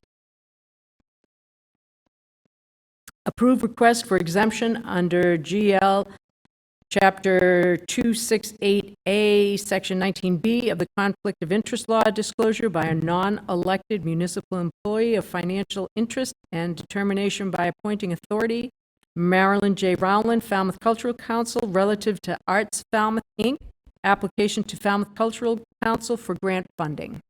Approve request for exemption under GL Chapter 268A, Section 19B of the Conflict of Interest Law disclosure by a non-elected municipal employee of financial interest and determination by appointing authority Marilyn J. Rowland, Falmouth Cultural Council, relative to Arts Falmouth, Inc., application to Falmouth Cultural Council for grant funding.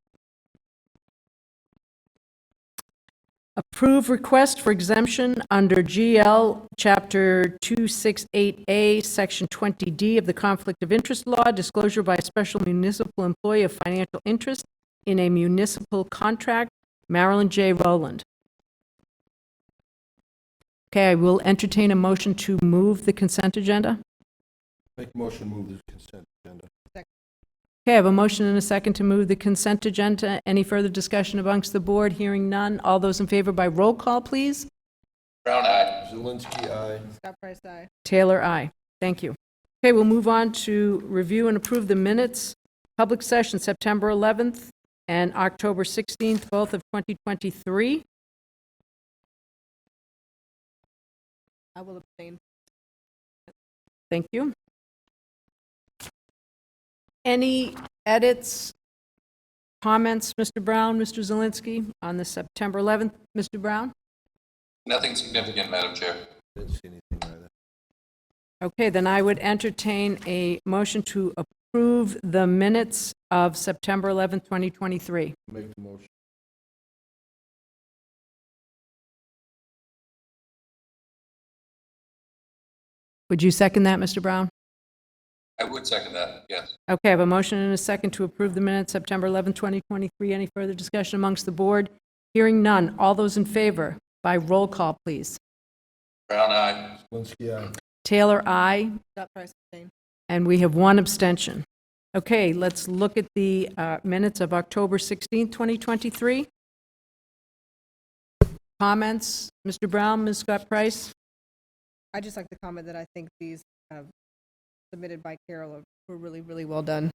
Approve request for exemption under GL Chapter 268A, Section 20D of the Conflict of Interest Law, disclosure by a special municipal employee of financial interest in a municipal contract, Marilyn J. Rowland. Okay, I will entertain a motion to move the consent agenda. Make a motion to move the consent agenda. Okay, I have a motion and a second to move the consent agenda. Any further discussion amongst the board? Hearing none. All those in favor by roll call, please. Brown eye. Zelinski, aye. Scott Price, aye. Taylor, aye. Thank you. Okay, we'll move on to review and approve the minutes. Public session, September 11th and October 16th, both of 2023. I will abstain. Thank you. Any edits, comments, Mr. Brown, Mr. Zelinski, on the September 11th? Mr. Brown? Nothing significant, Madam Chair. Didn't see anything either. Okay, then I would entertain a motion to approve the minutes of September 11th, 2023. Make the motion. Would you second that, Mr. Brown? I would second that, yes. Okay, I have a motion and a second to approve the minutes, September 11th, 2023. Any further discussion amongst the board? Hearing none. All those in favor, by roll call, please. Brown eye. Zelinski, aye. Taylor, aye. Scott Price, abstain. And we have one abstention. Okay, let's look at the minutes of October 16th, 2023. Comments? Mr. Brown, Ms. Scott Price? I'd just like to comment that I think these submitted by Carol were really, really well done.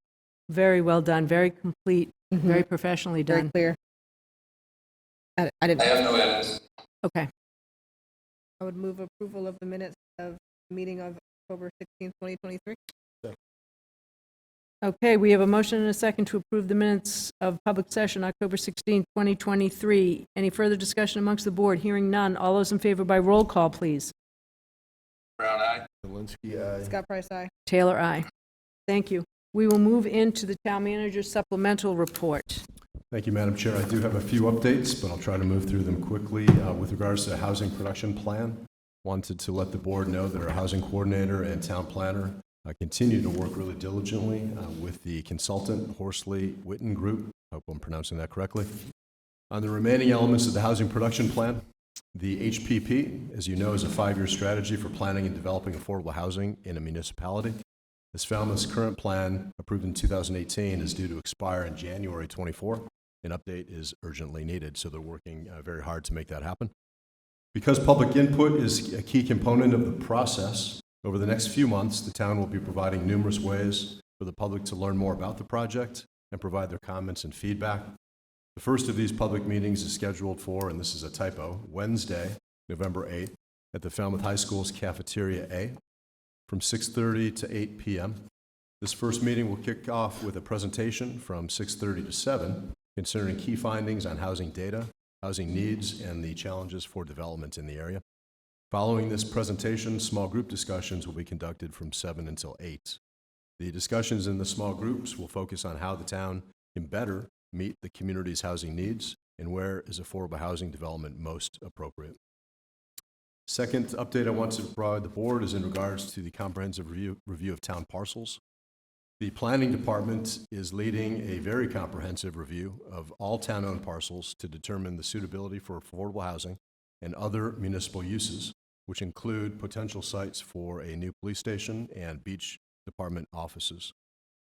Very well done, very complete, very professionally Very done. clear. I didn't. I have no edits. Okay, I would move approval of the minutes of the meeting of October 16th, 2023. okay, we have a motion and a second to approve the minutes of public session, October 16th, 2023. Any further discussion amongst the board? Hearing none. All those in favor by roll call, please. Brown eye. Zelinski, aye. Scott Price, aye. Taylor, aye. Thank you. We will move into the town manager's supplemental report. Thank you, Madam Chair. I do have a few updates, but I'll try to move through them quickly. With regards to the housing production plan, wanted to let the board know that our housing coordinator and town planner continue to work really diligently with the consultant, Horsley Witten Group. I hope I'm pronouncing that correctly. On the remaining elements of the housing production plan, the HPP, as you know, is a 5-year strategy for planning and developing affordable housing in a municipality. As Falmouth's current plan, approved in 2018, is due to expire in January 24. An update is urgently needed, so they're working very hard to make that happen. Because public input is a key component of the process, over the next few months, the town will be providing numerous ways for the public to learn more about the project and provide their comments and feedback. The first of these public meetings is scheduled for, and this is a typo, Wednesday, November 8th, at the Falmouth High School's Cafeteria A from 6:30 to 8 p.m. This first meeting will kick off with a presentation from 6:30 to 7 concerning key findings on housing data, housing needs, and the challenges for development in the area. Following this presentation, small group discussions will be conducted from 7 until 8. The discussions in the small groups will focus on how the town can better meet the community's housing needs and where is affordable housing development most appropriate. Second update I want to provide the board is in regards to the comprehensive review of town parcels. The planning department is leading a very comprehensive review of all town-owned parcels to determine the suitability for affordable housing and other municipal uses, which include potential sites for a new police station and beach department offices.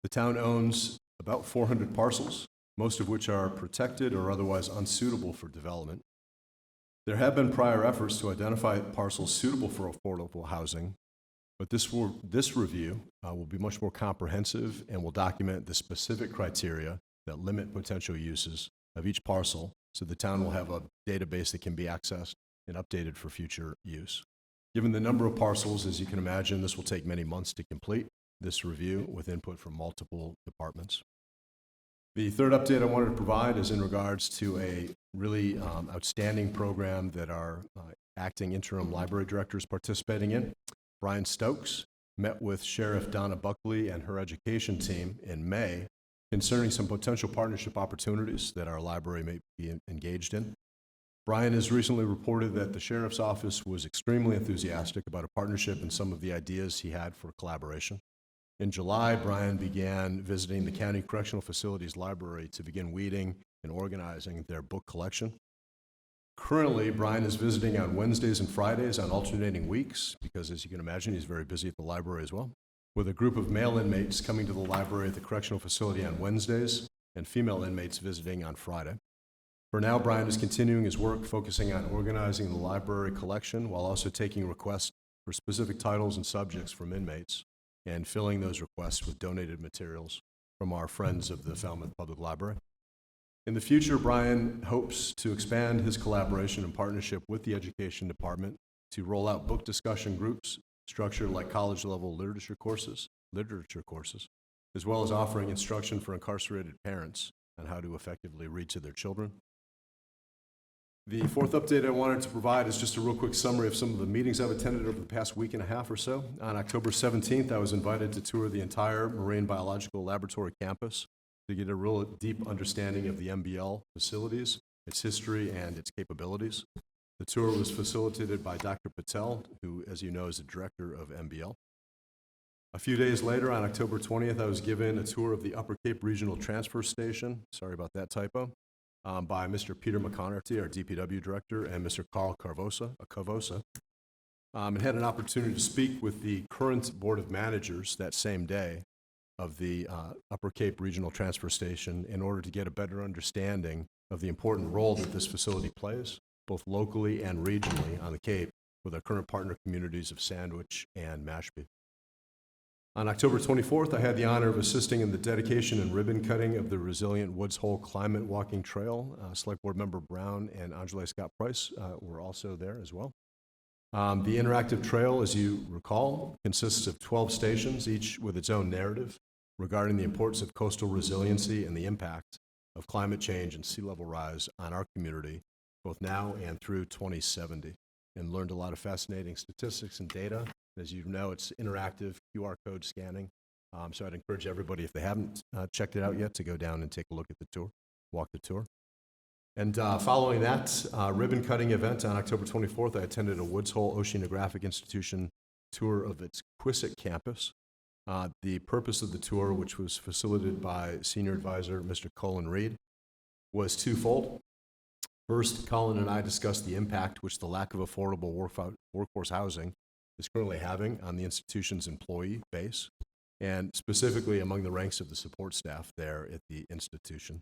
The town owns about 400 parcels, most of which are protected or otherwise unsuitable for development. There have been prior efforts to identify parcels suitable for affordable housing, but this review will be much more comprehensive and will document the specific criteria that limit potential uses of each parcel, so the town will have a database that can be accessed and updated for future use. Given the number of parcels, as you can imagine, this will take many months to complete this review with input from multiple departments. The third update I wanted to provide is in regards to a really outstanding program that our acting interim library directors participating in. Brian Stokes met with Sheriff Donna Buckley and her education team in May concerning some potential partnership opportunities that our library may be engaged in. Brian has recently reported that the sheriff's office was extremely enthusiastic about a partnership and some of the ideas he had for collaboration. In July, Brian began visiting the County Correctional Facilities Library to begin weeding and organizing their book collection. Currently, Brian is visiting on Wednesdays and Fridays on alternating weeks, because as you can imagine, he's very busy at the library as well, with a group of male inmates coming to the library at the correctional facility on Wednesdays and female inmates visiting on Friday. For now, Brian is continuing his work focusing on organizing the library collection while also taking requests for specific titles and subjects from inmates and filling those requests with donated materials from our friends of the Falmouth Public Library. In the future, Brian hopes to expand his collaboration and partnership with the Education Department to roll out book discussion groups structured like college-level literature courses, as well as offering instruction for incarcerated parents on how to effectively read to their children. The fourth update I wanted to provide is just a real quick summary of some of the meetings I've attended over the past week and a half or so. On October 17th, I was invited to tour the entire Marine Biological Laboratory campus to get a real deep understanding of the MBL facilities, its history, and its capabilities. The tour was facilitated by Dr. Patel, who, as you know, is the director of MBL. A few days later, on October 20th, I was given a tour of the Upper Cape Regional Transfer Station, sorry about that typo, by Mr. Peter McConarty, our DPW director, and Mr. Carl Carvosa, and had an opportunity to speak with the current Board of Managers that same day of the Upper Cape Regional Transfer Station in order to get a better understanding of the important role that this facility plays, both locally and regionally on the Cape, with our current partner communities of Sandwich and Mashpee. On October 24th, I had the honor of assisting in the dedication and ribbon cutting of the Resilient Woods Hole Climate Walking Trail. Select Board Member Brown and Angela Scott Price were also there as well. The interactive trail, as you recall, consists of 12 stations, each with its own narrative regarding the importance of coastal resiliency and the impact of climate change and sea level rise on our community, both now and through 2070, and learned a lot of fascinating statistics and data. As you know, it's interactive QR code scanning, so I'd encourage everybody, if they haven't checked it out yet, to go down and take a look at the tour, walk the tour. And following that ribbon cutting event on October 24th, I attended a Woods Hole Oceanographic Institution tour of its Quisset campus. The purpose of the tour, which was facilitated by Senior Advisor Mr. Colin Reed, was twofold. First, Colin and I discussed the impact which the lack of affordable workforce housing is currently having on the institution's employee base, and specifically among the ranks of the support staff there at the institution.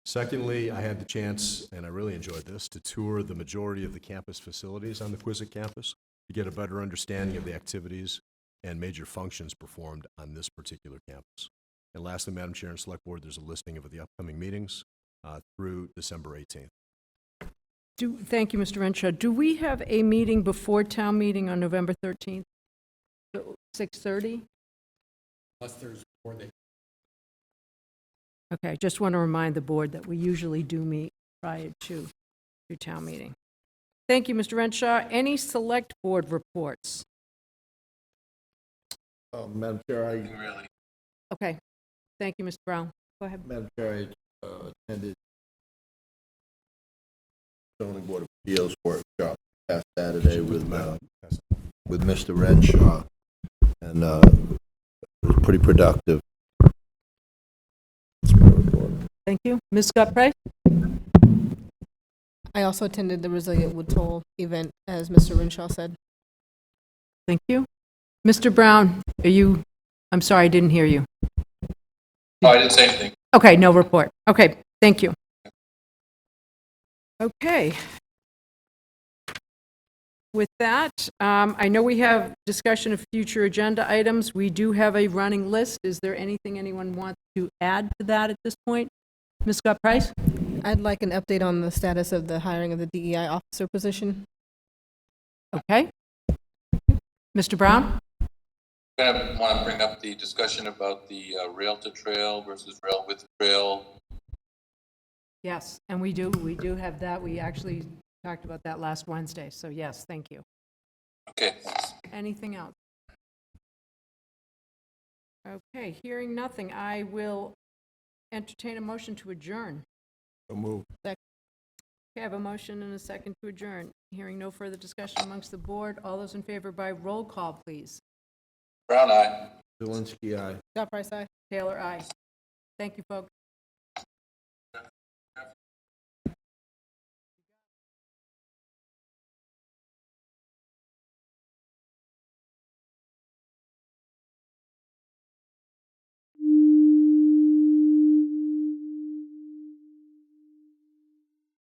Secondly, I had the chance, and I really enjoyed this, to tour the majority of the campus facilities on the Quisset campus to get a better understanding of the activities and major functions performed on this particular campus. And lastly, Madam Chair and Select Board, there's a listing of the upcoming meetings through December 18th. Thank you, Mr. Renshaw. Do we have a meeting before town meeting on November 13th? 6:30? Unless there's more than. Okay, just want to remind the board that we usually do meet prior to town meeting. Thank you, Mr. Renshaw. Any select board reports? Madam Chair, Okay, thank you, Mr. Brown. Go ahead. Madam Chair, I attended zoning board of appeals workshop last Saturday with Mr. Renshaw, and it was pretty productive. Thank you. Ms. Scott Price? I also attended the Resilient Woods Hole event, as Mr. Renshaw said. Thank you. Mr. Brown, I'm sorry, I didn't hear you. Oh, I didn't say anything. Okay, no report. Okay, thank you. Okay. With that, I know we have discussion of future agenda items. We do have a running list. Is there anything anyone wants to add to that at this point? Ms. Scott Price? I'd like an update on the status of the hiring of the DEI officer position. Okay. Mr. Brown? I want to bring up the discussion about the rail to trail versus rail with trail. Yes, and we do have that. We actually talked about that last Wednesday, so yes, thank you. Okay, thanks. Anything else? Okay, hearing nothing, I will entertain a motion to adjourn. So move. Okay, I have a motion and a second to adjourn. Hearing no further discussion amongst the board, all those in favor by roll call, please. Brown eye. Zelinski, aye. Scott Price, aye. Taylor, aye. Thank you, folks.